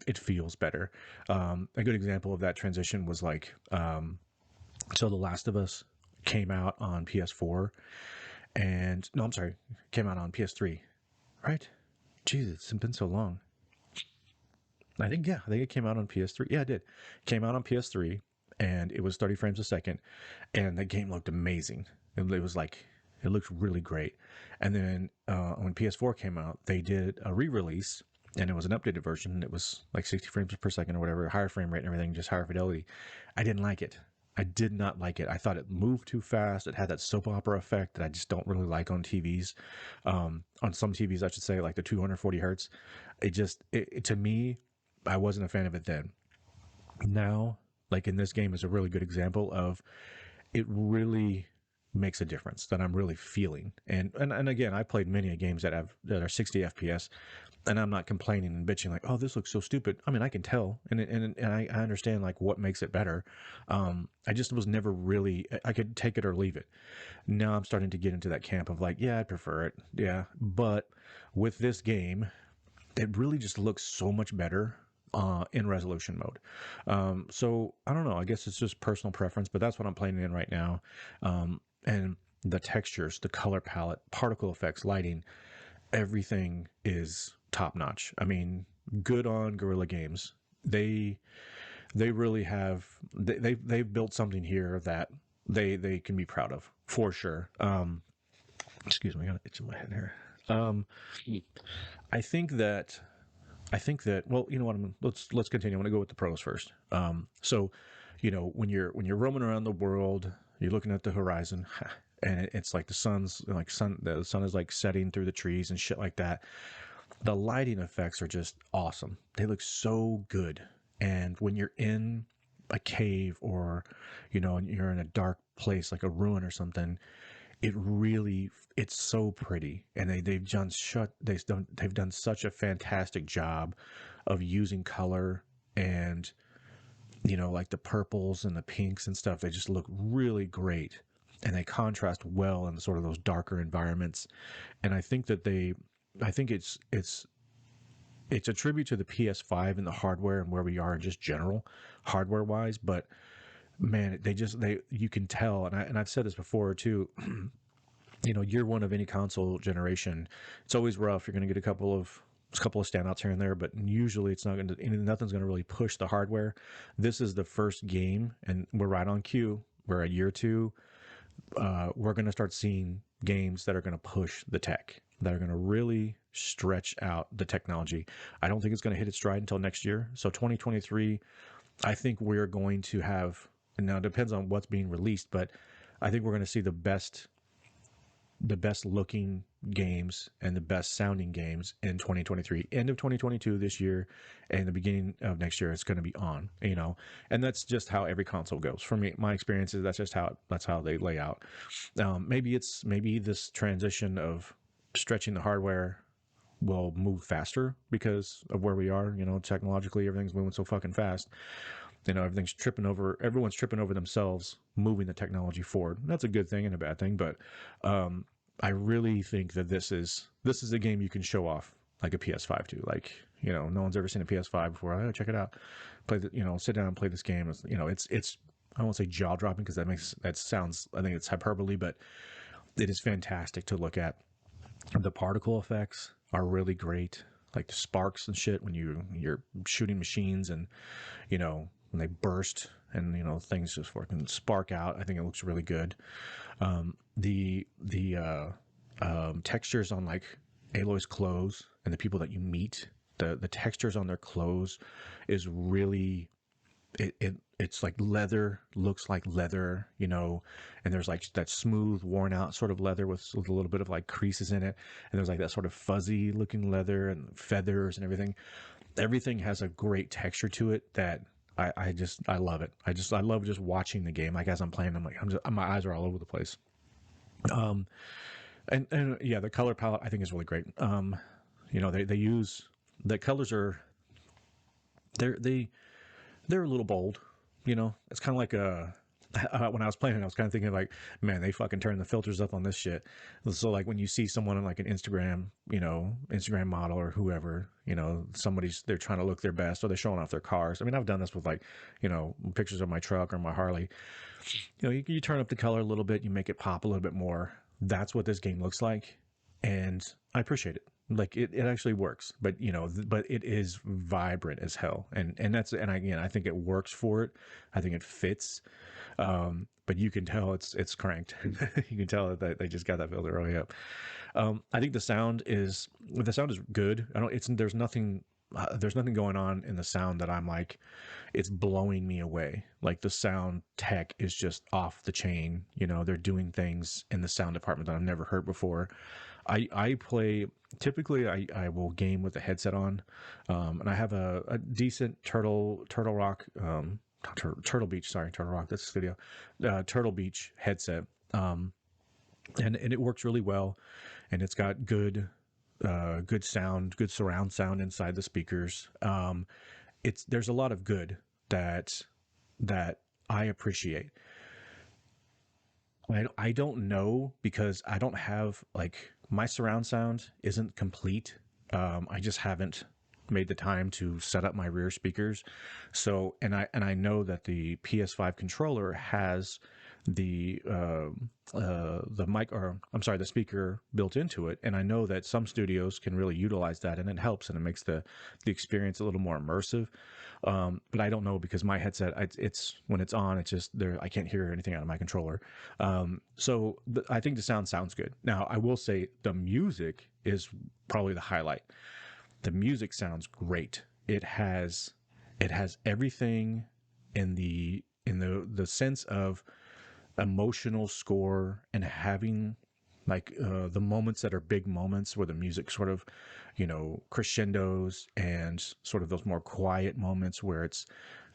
it feels better. A good example of that transition was like, so The Last of Us came out on PS4, and no, I'm sorry, came out on PS3, right? Jesus, it's been so long. I think it came out on PS3. Yeah, it did. It came out on PS3, and it was 30 frames a second, and the game looked amazing. It was like, it looked really great. And then when PS4 came out, they did a re-release, and it was an updated version. It was like 60 frames per second or whatever, higher frame rate and everything, just higher fidelity. I didn't like it. I did not like it. I thought it moved too fast. It had that soap opera effect that I just don't really like on TVs. On some TVs, I should say, like the 240 hertz. To me, I wasn't a fan of it then. Now, like in this game, is a really good example of it really. makes a difference, that I'm really feeling. And again, I played many games that are 60 FPS, and I'm not complaining and bitching like, oh, this looks so stupid. I mean, I can tell, and I understand like what makes it better. I just was never really, I could take it or leave it. Now I'm starting to get into that camp of like, yeah, I prefer it. Yeah. But with this game, it really just looks so much better in resolution mode. So I don't know. I guess it's just personal preference, but that's what I'm playing in right now. And the textures, the color palette, particle effects, lighting, everything is top notch. I mean, good on Guerrilla Games. They they really have they've built something here that they can be proud of for sure. Excuse me, I got an itch in my head here. Um, I think that well, you know what? Let's continue. I'm going to go with the pros first. So, when you're roaming around the world, you're looking at the horizon, and it's like the sun is like setting through the trees and shit like that. The lighting effects are just awesome. They look so good. And when you're in a cave or and you're in a dark place like a ruin or something, it's so pretty, and they've done such a fantastic job of using color, and like the purples and the pinks and stuff, they just look really great, and they contrast well in sort of those darker environments. And I think it's a tribute to the PS5 and the hardware and where we are in just general hardware wise. But man, you can tell, and I've said this before too. Year one of any console generation, it's always rough. You're going to get a couple of standouts here and there, but usually it's not going to, nothing's going to really push the hardware. This is the first game, and we're right on cue. We're at year two. We're going to start seeing games that are going to push the tech, that are going to really stretch out the technology. I don't think it's going to hit its stride until next year. So 2023, I think we're going to have, and now it depends on what's being released, but I think we're going to see the best looking games and the best sounding games in 2023. End of 2022 this year, and the beginning of next year, it's going to be on. And that's just how every console goes. For me, my experience is that's how they lay out. Maybe this transition of stretching the hardware will move faster because of where we are. Technologically, everything's moving so fucking fast. Everyone's tripping over themselves, moving the technology forward. That's a good thing and a bad thing, but I really think that this is a game you can show off like a PS5 to. Like, no one's ever seen a PS5 before. Oh, check it out. Sit down and play this game. It's I won't say jaw dropping because I think it's hyperbole, but it is fantastic to look at. The particle effects are really great, like the sparks and shit when you're shooting machines, and when they burst, and things just fucking spark out. I think it looks really good. The textures on like Aloy's clothes and the people that you meet, the textures on their clothes is really it's like leather, looks like leather, and there's like that smooth, worn out sort of leather with a little bit of like creases in it, and there's like that sort of fuzzy looking leather and feathers and everything. Everything has a great texture to it that I love it. I love just watching the game. Like as I'm playing, my eyes are all over the place. Um, and yeah, the color palette I think is really great. They use the colors are they they're a little bold. It's kind of like when I was playing it, I was kind of thinking like, man, they fucking turn the filters up on this shit. So like when you see someone on like an Instagram model or whoever, they're trying to look their best, or they're showing off their cars. I mean, I've done this with like, pictures of my truck or my Harley. You turn up the color a little bit, you make it pop a little bit more. That's what this game looks like, and I appreciate it. Like it actually works, but but it is vibrant as hell, and again, I think it works for it. I think it fits, but you can tell it's cranked. You can tell that they just got that filter really up. I think the sound is good. There's nothing going on in the sound that I'm like, it's blowing me away. Like the sound tech is just off the chain. They're doing things in the sound department that I've never heard before. I play, typically I will game with a headset on, and I have a decent Turtle Rock, Turtle Beach, sorry, Turtle Rock, that's the studio, Turtle Beach headset. and it works really well, and it's got good sound, good surround sound inside the speakers. It's there's a lot of good that that I appreciate. I don't know because I don't have like my surround sound isn't complete. I just haven't made the time to set up my rear speakers. So and I know that the PS5 controller has the mic, or I'm sorry, the speaker built into it, and I know that some studios can really utilize that, and it helps, and it makes the experience a little more immersive. But I don't know because my headset, it's when it's on, it's just there. I can't hear anything out of my controller. I think the sounds good. Now, I will say the music is probably the highlight. The music sounds great. It has everything in the sense of emotional score, and having like the moments that are big moments where the music sort of crescendos, and sort of those more quiet moments where it's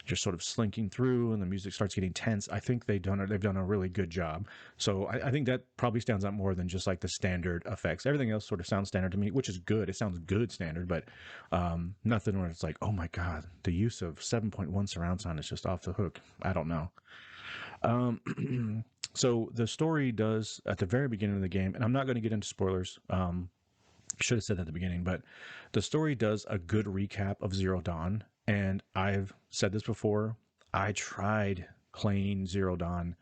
just sort of slinking through and the music starts getting tense. I think they've done a really good job. So I think that probably stands out more than just like the standard effects. Everything else sort of sounds standard to me, which is good. It sounds good standard, but nothing where it's like, oh my god, the use of 7.1 surround sound is just off the hook. I don't know. So the story does, at the very beginning of the game, and I'm not going to get into spoilers. Should have said that at the beginning, but the story does a good recap of Zero Dawn. And I've said this before. I tried playing Zero Dawn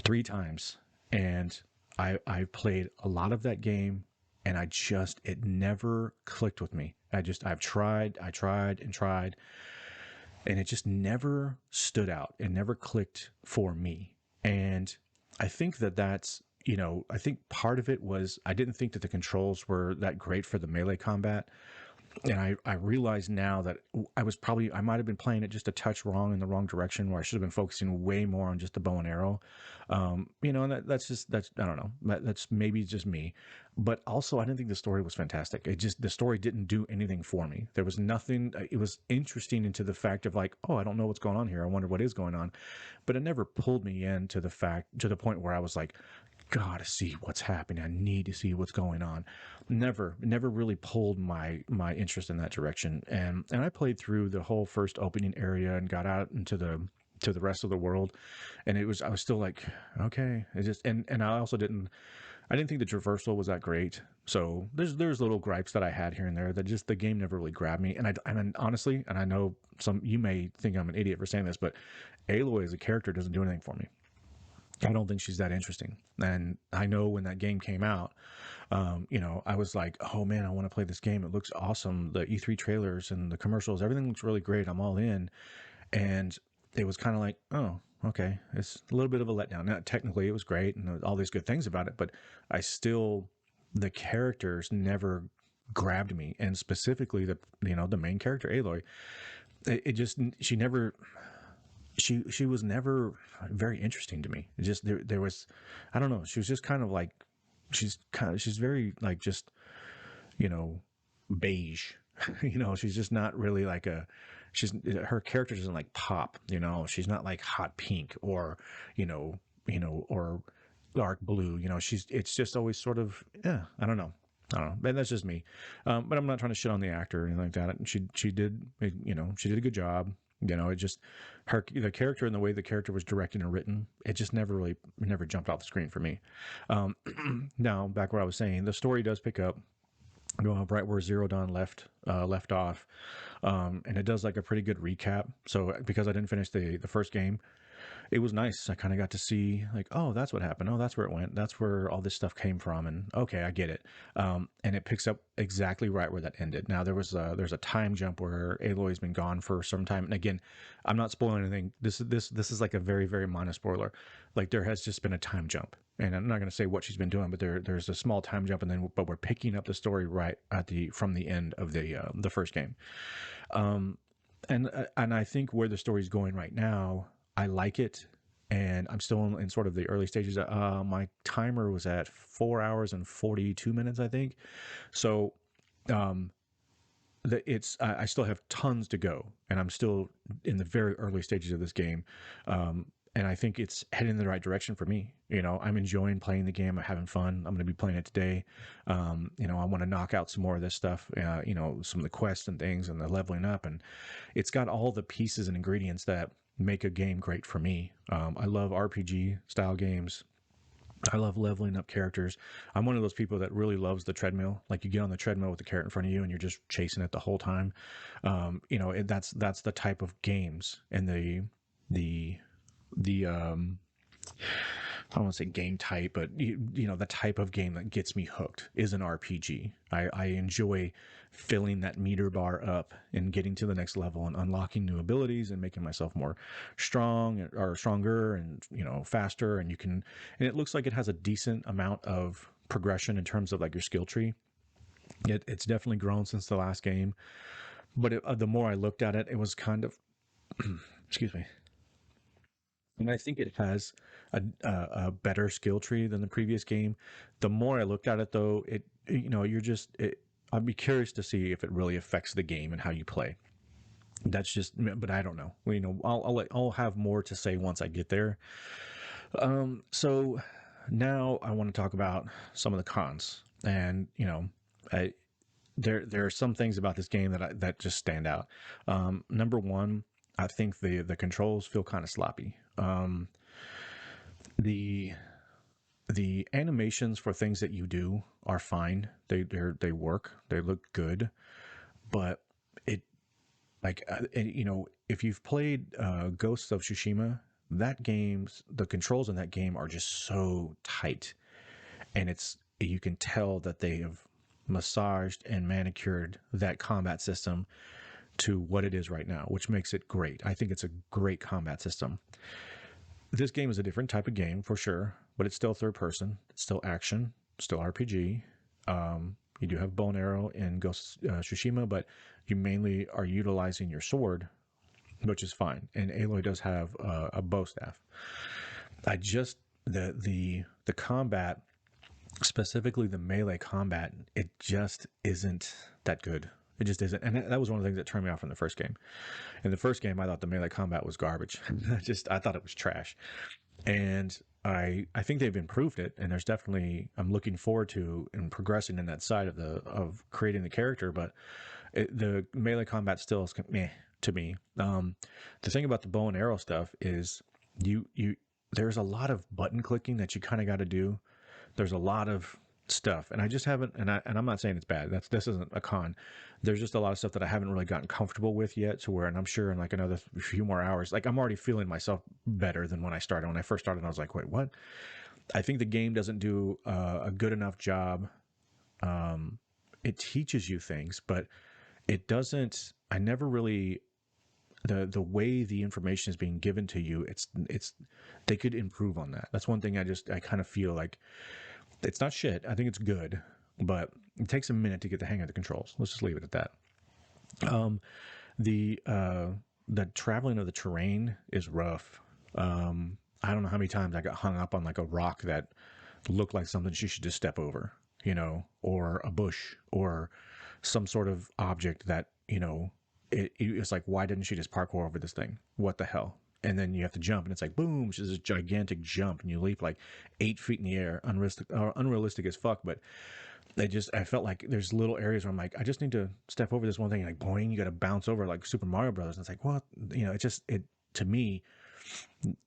3 times, and I've played a lot of that game, and it never clicked with me. I've tried, and tried, and it just never stood out. It never clicked for me. And I think I think part of it was I didn't think that the controls were that great for the melee combat. And I realize now that I might have been playing it just a touch wrong, in the wrong direction, where I should have been focusing way more on just the bow and arrow. And that's I don't know, that's maybe just me. But also, I didn't think the story was fantastic. The story didn't do anything for me. There was nothing. It was interesting into the fact of like, oh, I don't know what's going on here. I wonder what is going on, but it never pulled me in to the point where I was like, gotta see what's happening. I need to see what's going on. Never really pulled my interest in that direction. And I played through the whole first opening area and got out into the rest of the world, and I was still like, okay. It just and I didn't think the traversal was that great. So there's little gripes that I had here and there that just the game never really grabbed me. And honestly, and I know you may think I'm an idiot for saying this, but Aloy as a character doesn't do anything for me. I don't think she's that interesting. And I know when that game came out, I was like, oh man, I want to play this game. It looks awesome. The E3 trailers and the commercials, everything looks really great. I'm all in. And it was kind of like, oh, okay. It's a little bit of a letdown. Now, technically, it was great and all these good things about it, but the characters never grabbed me. And specifically the main character, Aloy, it just, she was never very interesting to me. It just there was, I don't know. She was just kind of like she's very like just beige. She's just not really like her character doesn't like pop. She's not like hot pink or or dark blue. It's just always sort of, yeah. I don't know. And that's just me. But I'm not trying to shit on the actor or anything like that. She did a good job. It just the character and the way the character was directed and written, it just never jumped off the screen for me. Now back where I was saying, the story does pick up right where Zero Dawn left off, and it does like a pretty good recap. So because I didn't finish the first game, it was nice. I kind of got to see like, oh, that's what happened. Oh, that's where it went. That's where all this stuff came from. And okay, I get it. And it picks up exactly right where that ended. Now there's a time jump where Aloy's been gone for some time. And again, I'm not spoiling anything. This is like a very, very minor spoiler. Like there has just been a time jump, and I'm not going to say what she's been doing, but there's a small time jump, and but we're picking up the story right from the end of the first game. And I think where the story's going right now, I like it, and I'm still in sort of the early stages. My timer was at 4 hours and 42 minutes, I think. So, I still have tons to go, and I'm still in the very early stages of this game. And I think it's heading in the right direction for me. You know, I'm enjoying playing the game. I'm having fun. I'm going to be playing it today. You know, I want to knock out some more of this stuff. You know, some of the quests and things and the leveling up, and it's got all the pieces and ingredients that make a game great for me. I love RPG style games. I love leveling up characters. I'm one of those people that really loves the treadmill. Like you get on the treadmill with the carrot in front of you, and you're just chasing it the whole time. You know, that's the type of games and the I don't want to say game type, but you know, the type of game that gets me hooked is an RPG. I enjoy filling that meter bar up and getting to the next level and unlocking new abilities and making myself more strong or stronger and, you know, faster. And and it looks like it has a decent amount of progression in terms of like your skill tree. It's definitely grown since the last game, but the more I looked at it, it was kind of, excuse me, and I think it has a better skill tree than the previous game. The more I looked at it, though, you know, I'd be curious to see if it really affects the game and how you play. That's just, but I don't know. Well, you know, I'll have more to say once I get there. So now I want to talk about some of the cons, and you know, I, there are some things about this game that just stand out. Number one, I think the controls feel kind of sloppy. The the animations for things that you do are fine. They work. They look good, but it like you know, if you've played Ghosts of Tsushima, the controls in that game are just so tight, and you can tell that they have massaged and manicured that combat system to what it is right now, which makes it great. I think it's a great combat system. This game is a different type of game for sure, but it's still third person, it's still action, still RPG. You do have bow and arrow in Ghost Tsushima, but you mainly are utilizing your sword, which is fine. And Aloy does have a bow staff. I just the combat, specifically the melee combat, it just isn't that good. It just isn't, and that was one of the things that turned me off in the first game. In the first game, I thought the melee combat was garbage. I thought it was trash, and I think they've improved it. And there's definitely I'm looking forward to and progressing in that side of creating the character. But the melee combat still is meh to me. The thing about the bow and arrow stuff is you there's a lot of button clicking that you kind of got to do. There's a lot of stuff, and I just haven't. And I'm not saying it's bad. This isn't a con. There's just a lot of stuff that I haven't really gotten comfortable with yet. To where, and I'm sure in like another few more hours, like I'm already feeling myself better than when I started. When I first started, I was like, wait, what? I think the game doesn't do a good enough job. It teaches you things, but it doesn't. I never really the way the information is being given to you. It's they could improve on that. That's one thing I kind of feel like it's not shit. I think it's good, but it takes a minute to get the hang of the controls. Let's just leave it at that. Um, the traveling of the terrain is rough. I don't know how many times I got hung up on like a rock that looked like something she should just step over, you know, or a bush or some sort of object that, you know, it's like, why didn't she just parkour over this thing? What the hell? And then you have to jump, and it's like boom, which is a gigantic jump, and you leap like 8 feet in the air, unrealistic as fuck. But I felt like there's little areas where I'm like, I just need to step over this one thing, and like boing, you got to bounce over like Super Mario Brothers, and it's like, what, you know, it to me,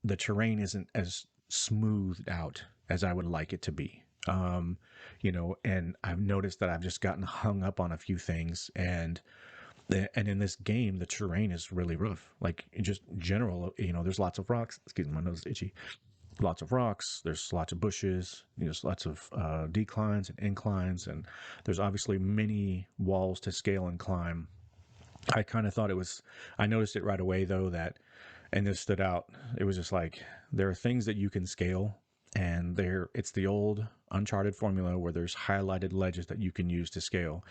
the terrain isn't as smoothed out as I would like it to be. You know, and I've noticed that I've just gotten hung up on a few things, and in this game the terrain is really rough, like just general, you know, there's lots of rocks, excuse me, my nose is itchy, lots of rocks, there's lots of bushes, there's lots of declines and inclines, and there's obviously many walls to scale and climb. I kind of thought I noticed it right away though, that, and this stood out, it was just like there are things that you can scale, and it's the old Uncharted formula where there's highlighted ledges that you can use to scale.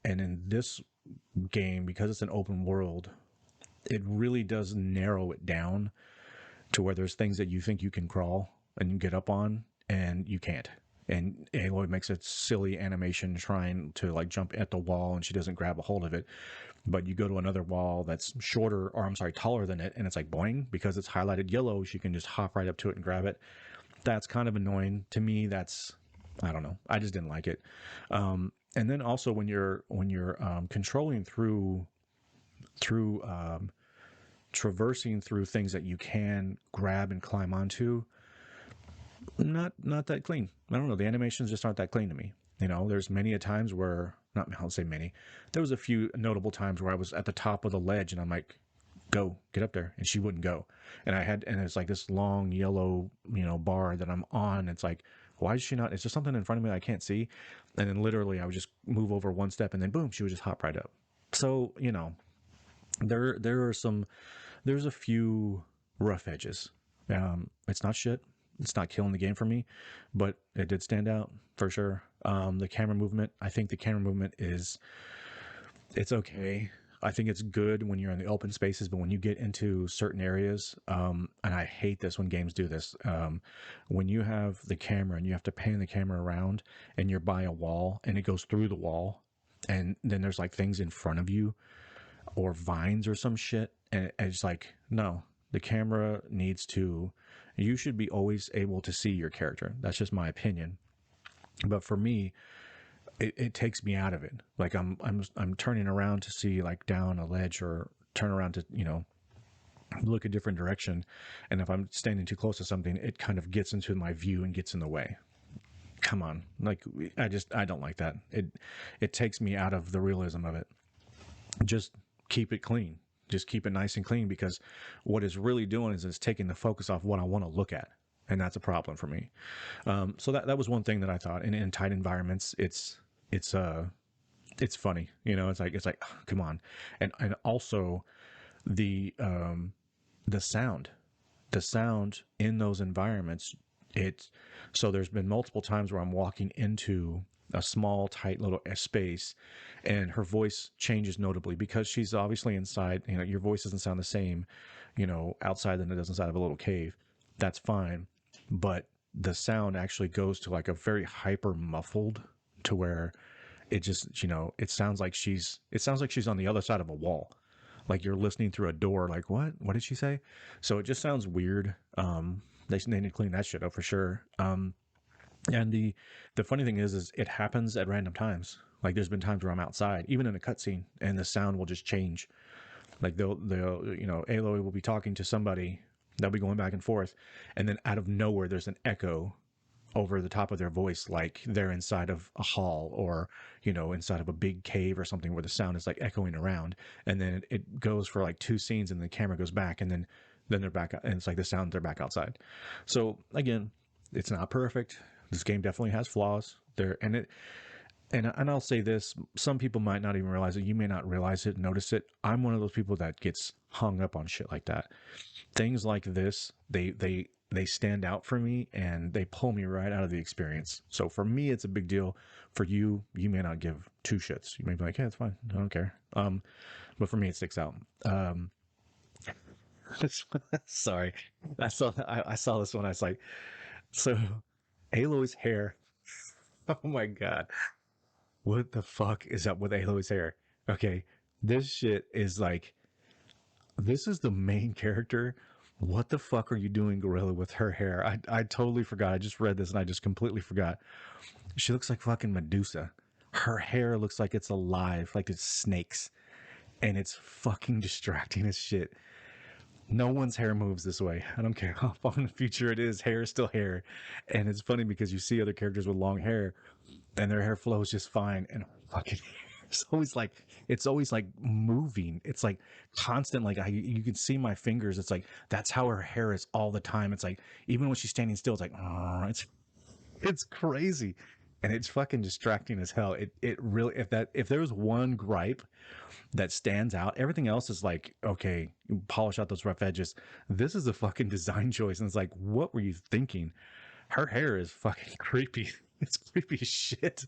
And in this game, because it's an open world, it really does narrow it down to where there's things that you think you can crawl and get up on, and you can't. and Aloy makes a silly animation trying to like jump at the wall, and she doesn't grab a hold of it. But you go to another wall that's shorter, or I'm sorry, taller than it, and it's like boing, because it's highlighted yellow, she can just hop right up to it and grab it. That's kind of annoying to me. That's, I don't know, I just didn't like it. And then also when you're controlling through traversing through things that you can grab and climb onto, not that clean. I don't know, the animations just aren't that clean to me. You know, there's many a times where, not, I'll say many, there was a few notable times where I was at the top of the ledge and I'm like, go get up there, and she wouldn't go, and it's like this long yellow, bar that I'm on. It's like, why is she not, is there something in front of me I can't see? And then literally I would just move over one step and then boom, she would just hop right up. So, there are some, there's a few rough edges. It's not shit, it's not killing the game for me, but it did stand out for sure. The camera movement, I think the camera movement it's okay. I think it's good when you're in the open spaces, but when you get into certain areas, and I hate this when games do this, when you have the camera and you have to pan the camera around and you're by a wall and it goes through the wall, and then there's like things in front of you or vines or some shit, and it's like, no, the camera needs to, you should be always able to see your character. That's just my opinion. But for me, it takes me out of it. Like I'm turning around to see like down a ledge, or turn around to, look a different direction. And if I'm standing too close to something, it kind of gets into my view and gets in the way. Come on. Like, I don't like that. It takes me out of the realism of it. Just keep it clean. Just keep it nice and clean, because what it's really doing is it's taking the focus off what I want to look at. And that's a problem for me. So that was one thing that I thought, in tight environments, it's it's funny, it's like oh, come on. And also the sound, the sound in those environments, it's, so there's been multiple times where I'm walking into a small tight little space, and her voice changes notably because she's obviously inside. Your voice doesn't sound the same outside than it does inside of a little cave. That's fine, but the sound actually goes to like a very hyper muffled, to where it just, it sounds like she's on the other side of a wall, like you're listening through a door, like what did she say? So it just sounds weird. They need to clean that shit up for sure. And the funny thing is it happens at random times. Like there's been times where I'm outside, even in a cutscene, and the sound will just change. Like they'll Aloy will be talking to somebody, they'll be going back and forth, and then out of nowhere there's an echo over the top of their voice, like they're inside of a hall, or inside of a big cave or something, where the sound is like echoing around. And then it goes for like two scenes, and the camera goes back, and then they're back, and it's like the sound, they're back outside. So again, it's not perfect. This game definitely has flaws there, and I'll say this, some people might not even realize it. You may not realize it, notice it. I'm one of those people that gets hung up on shit like that. Things like this, they stand out for me, and they pull me right out of the experience. So for me, it's a big deal. For you, you may not give two shits. You may be like, yeah, it's fine, I don't care. But for me, it sticks out. Sorry, I saw this one. I was like, so Aloy's hair. Oh my god, what the fuck is up with Aloy's hair? Okay, this shit is like, this is the main character. What the fuck are you doing, Gorilla, with her hair? I totally forgot. I just read this and I just completely forgot. She looks like fucking Medusa. Her hair looks like it's alive, like it's snakes. And it's fucking distracting as shit. No one's hair moves this way. I don't care how far in the future it is. Hair is still hair. And it's funny because you see other characters with long hair and their hair flows just fine. And fucking it's always like moving. It's like constant. Like you can see my fingers. It's like, that's how her hair is all the time. It's like, even when she's standing still, it's like, it's crazy. And it's fucking distracting as hell. It really, if there was one gripe that stands out, everything else is like, okay, polish out those rough edges. This is a fucking design choice. And it's like, what were you thinking? Her hair is fucking creepy. It's creepy as shit.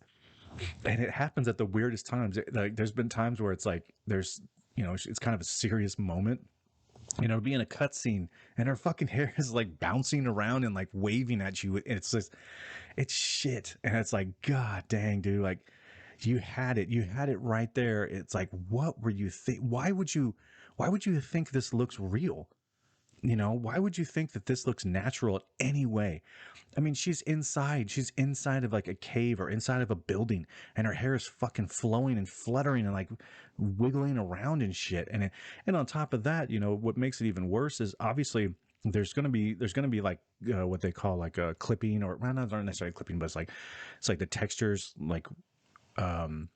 And it happens at the weirdest times. Like there's been times where it's like, it's kind of a serious moment, to be in a cutscene and her fucking hair is like bouncing around and like waving at you. It's just, it's shit. And it's like, God dang, dude, like you had it right there. It's like, what were you think? Why would you think this looks real? Why would you think that this looks natural in any way? I mean, she's inside of like a cave or inside of a building, and her hair is fucking flowing and fluttering and like wiggling around and shit. And on top of that, what makes it even worse is obviously there's gonna be like what they call like a clipping, or well, not necessarily clipping, but it's like the textures, like um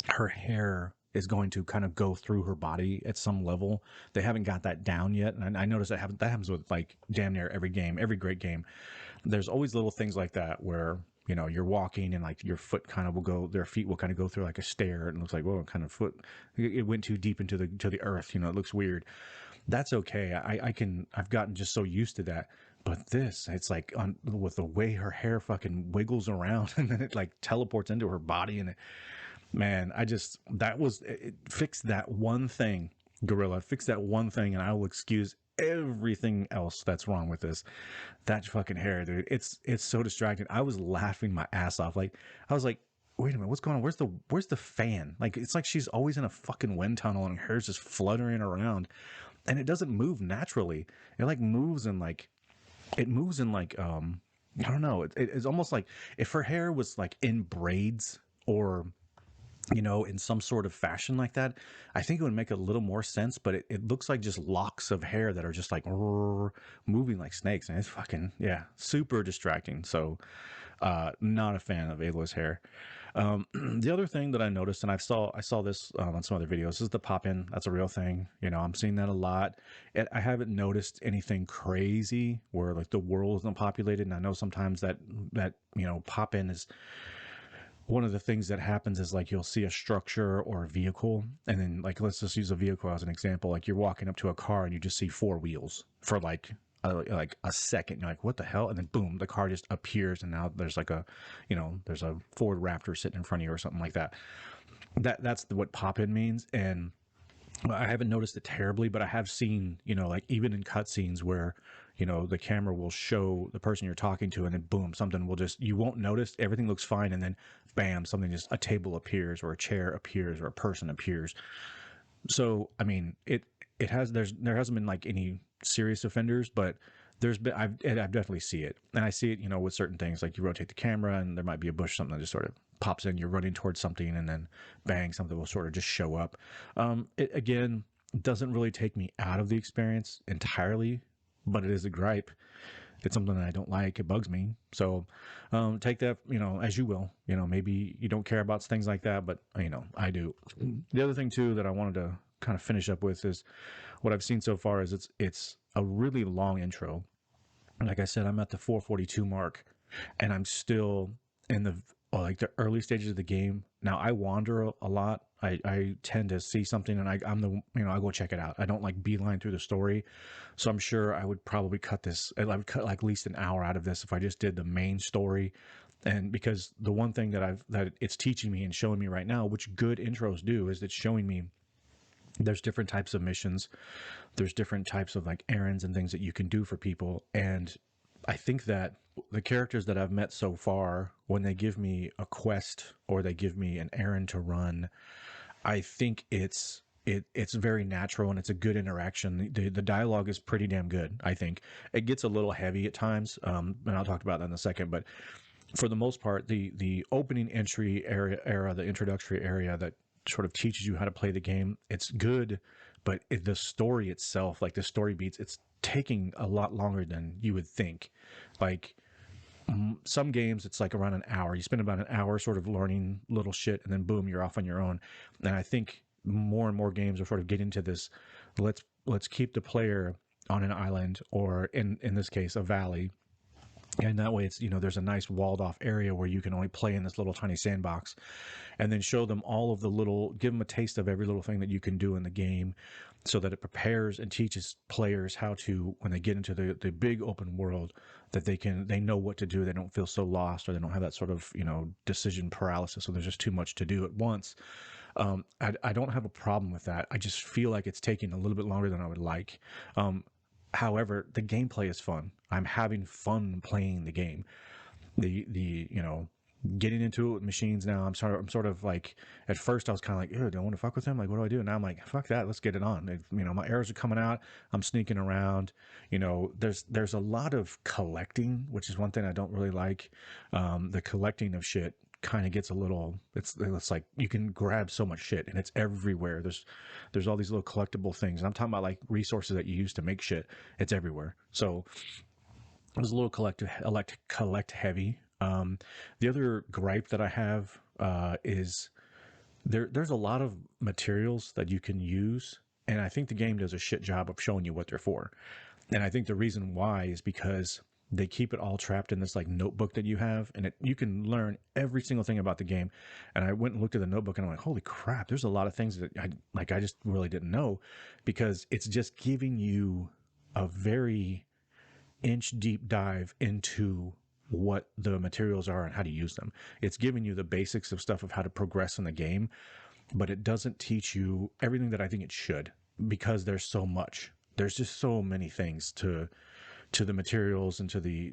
her hair is going to kind of go through her body at some level. They haven't got that down yet, and I noticed that happens with like damn near every game, every great game. There's always little things like that where you're walking and like your foot kind of will go, their feet will kind of go through like a stair, and it looks like, whoa, kind of foot, it went too deep into the earth. It looks weird. That's okay. I've gotten just so used to that. But this, it's like with the way her hair fucking wiggles around and then it like teleports into her body, and man, it fixed that one thing, Gorilla. Fix that one thing, and I will excuse everything else that's wrong with this. That fucking hair, dude. It's so distracting. I was laughing my ass off. Like I was like, wait a minute, what's going on? Where's the fan? Like it's like she's always in a fucking wind tunnel and her hair's just fluttering around, and it doesn't move naturally. It like moves in like I don't know. It's almost like if her hair was like in braids or in some sort of fashion like that, I think it would make a little more sense. But it looks like just locks of hair that are just like moving like snakes, and it's fucking, yeah, super distracting. So, not a fan of Ayla's hair. The other thing that I noticed, and I saw this on some other videos, is the pop in. That's a real thing. I'm seeing that a lot. I haven't noticed anything crazy where like the world isn't populated, and I know sometimes that pop in is one of the things that happens is like you'll see a structure or a vehicle, and then like let's just use a vehicle as an example. Like you're walking up to a car and you just see four wheels for like a second. You're like, what the hell? And then boom, the car just appears, and now there's like there's a Ford Raptor sitting in front of you or something like that. That's what pop in means. And I haven't noticed it terribly, but I have seen, like even in cutscenes where, the camera will show the person you're talking to, and then boom, something will just, you won't notice, everything looks fine, and then bam, something just, a table appears, or a chair appears, or a person appears. So, I mean, there hasn't been like any serious offenders, but I've definitely see it. And I see it, with certain things, like you rotate the camera and there might be a bush, something that just sort of pops in, you're running towards something, and then bang, something will sort of just show up. It again doesn't really take me out of the experience entirely, but it is a gripe. It's something that I don't like. It bugs me. So take that, as you will. Maybe you don't care about things like that, but I do. The other thing too that I wanted to kind of finish up with is what I've seen so far is it's a really long intro. Like I said, I'm at the 442 mark, and I'm still in like the early stages of the game. Now I wander a lot. I tend to see something, and I go check it out. I don't like beeline through the story. So I'm sure I would probably I would cut like at least an hour out of this if I just did the main story. And because the one thing that it's teaching me and showing me right now, which good intros do, is it's showing me there's different types of missions, there's different types of like errands and things that you can do for people. And I think that the characters that I've met so far, when they give me a quest or they give me an errand to run, I think it's very natural, and it's a good interaction. The dialogue is pretty damn good. I think it gets a little heavy at times, and I'll talk about that in a second. But for the most part, the opening entry era, the introductory area that sort of teaches you how to play the game, it's good. But the story itself, like the story beats, it's taking a lot longer than you would think. Like some games, it's like around an hour. You spend about an hour sort of learning little shit, and then boom, you're off on your own. And I think more and more games are sort of getting to this. Let's keep the player on an island, or in this case, a valley. And that way it's, there's a nice walled off area where you can only play in this little tiny sandbox, and then show them give them a taste of every little thing that you can do in the game, so that it prepares and teaches players how to, when they get into the big open world, that they know what to do. They don't feel so lost, or they don't have that sort of, decision paralysis. So there's just too much to do at once. I don't have a problem with that. I just feel like it's taking a little bit longer than I would like. However, the gameplay is fun. I'm having fun playing the game. The getting into it with machines now. I'm sort of like, at first I was kind of like, ew, do I want to fuck with him? Like, what do I do? Now I'm like, fuck that, let's get it on. My arrows are coming out. I'm sneaking around. There's a lot of collecting, which is one thing I don't really like. The collecting of shit kind of gets a little, it's like you can grab so much shit and it's everywhere. There's all these little collectible things, and I'm talking about like resources that you use to make shit. It's everywhere. So it was a little collect heavy. The other gripe that I have is there's a lot of materials that you can use, and I think the game does a shit job of showing you what they're for. And I think the reason why is because they keep it all trapped in this like notebook that you have, and you can learn every single thing about the game. And I went and looked at the notebook, and I'm like, holy crap, there's a lot of things that I just really didn't know, because it's just giving you a very inch deep dive into what the materials are and how to use them. It's giving you the basics of stuff of how to progress in the game, but it doesn't teach you everything that I think it should, because there's so much. There's just so many things to the materials and to the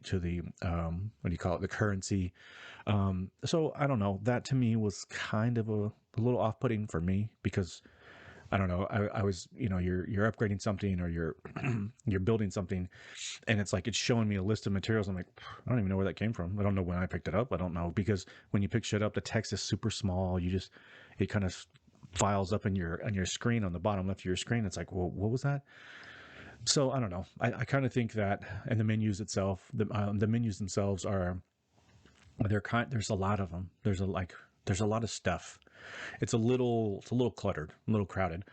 what do you call it, the currency. So I don't know. That to me was kind of a little off-putting for me, because I don't know. I was, you're upgrading something, or you're you're building something, and it's like it's showing me a list of materials. I'm like, I don't even know where that came from. I don't know when I picked it up. I don't know, because when you pick shit up, the text is super small. It kind of files up on your screen on the bottom left of your screen. It's like, well, what was that? So I don't know. I kind of think that, and the menus itself, the menus themselves there's a lot of them. There's a lot of stuff. It's a little cluttered, a little crowded.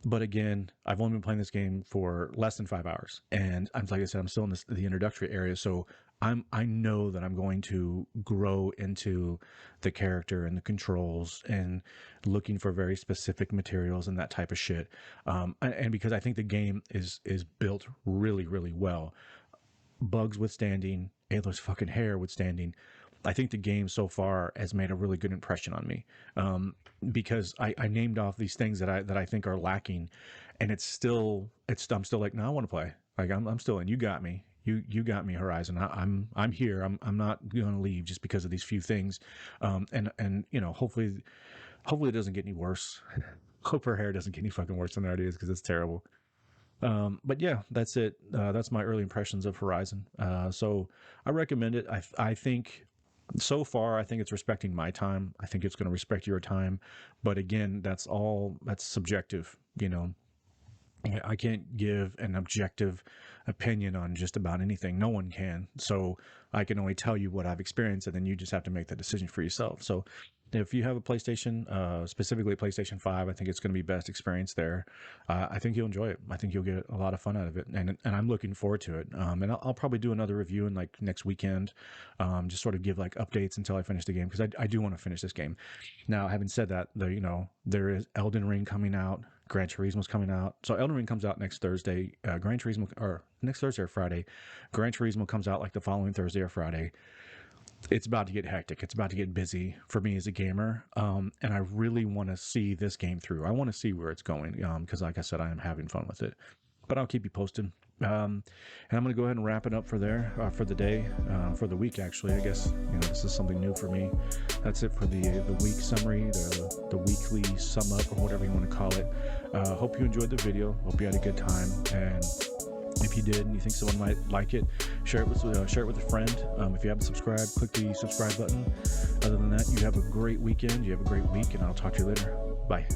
But again, I've only been playing this game for less than 5 hours, and like I said, I'm still in the introductory area. So I know that I'm going to grow into the character and the controls, and looking for very specific materials and that type of shit. And because I think the game is built really, really well, bugs withstanding, Ayla's fucking hair withstanding, I think the game so far has made a really good impression on me, because I named off these things that I think are lacking, and I'm still like, no, I want to play. Like I'm still in. You got me. You got me, Horizon. I'm here. I'm not going to leave just because of these few things, and hopefully it doesn't get any worse. Hope her hair doesn't get any fucking worse than it already is, because it's terrible. But yeah, that's it. That's my early impressions of Horizon. So I recommend it. I think so far, I think it's respecting my time. I think it's going to respect your time. But again, that's subjective. I can't give an objective opinion on just about anything. No one can. So I can only tell you what I've experienced, and then you just have to make that decision for yourself. So if you have a PlayStation, specifically PlayStation 5, I think it's going to be best experience there. I think you'll enjoy it. I think you'll get a lot of fun out of it, and I'm looking forward to it. And I'll probably do another review in like next weekend, just sort of give like updates until I finish the game, because I do want to finish this game. Now, having said that, there is Elden Ring coming out. Gran Turismo's coming out. So Elden Ring comes out next Thursday. Gran Turismo, or next Thursday or Friday. Gran Turismo comes out like the following Thursday or Friday. It's about to get hectic. It's about to get busy for me as a gamer. And I really want to see this game through. I want to see where it's going, because like I said, I am having fun with it. But I'll keep you posted. And I'm going to go ahead and wrap it up for the day, for the week, actually. I guess, this is something new for me. That's it for the week summary, the weekly sum up, or whatever you want to call it. Hope you enjoyed the video. Hope you had a good time. And if you did, and you think someone might like it, share it with a friend. If you haven't subscribed, click the subscribe button. Other than that, you have a great weekend. You have a great week, and I'll talk to you later. Bye.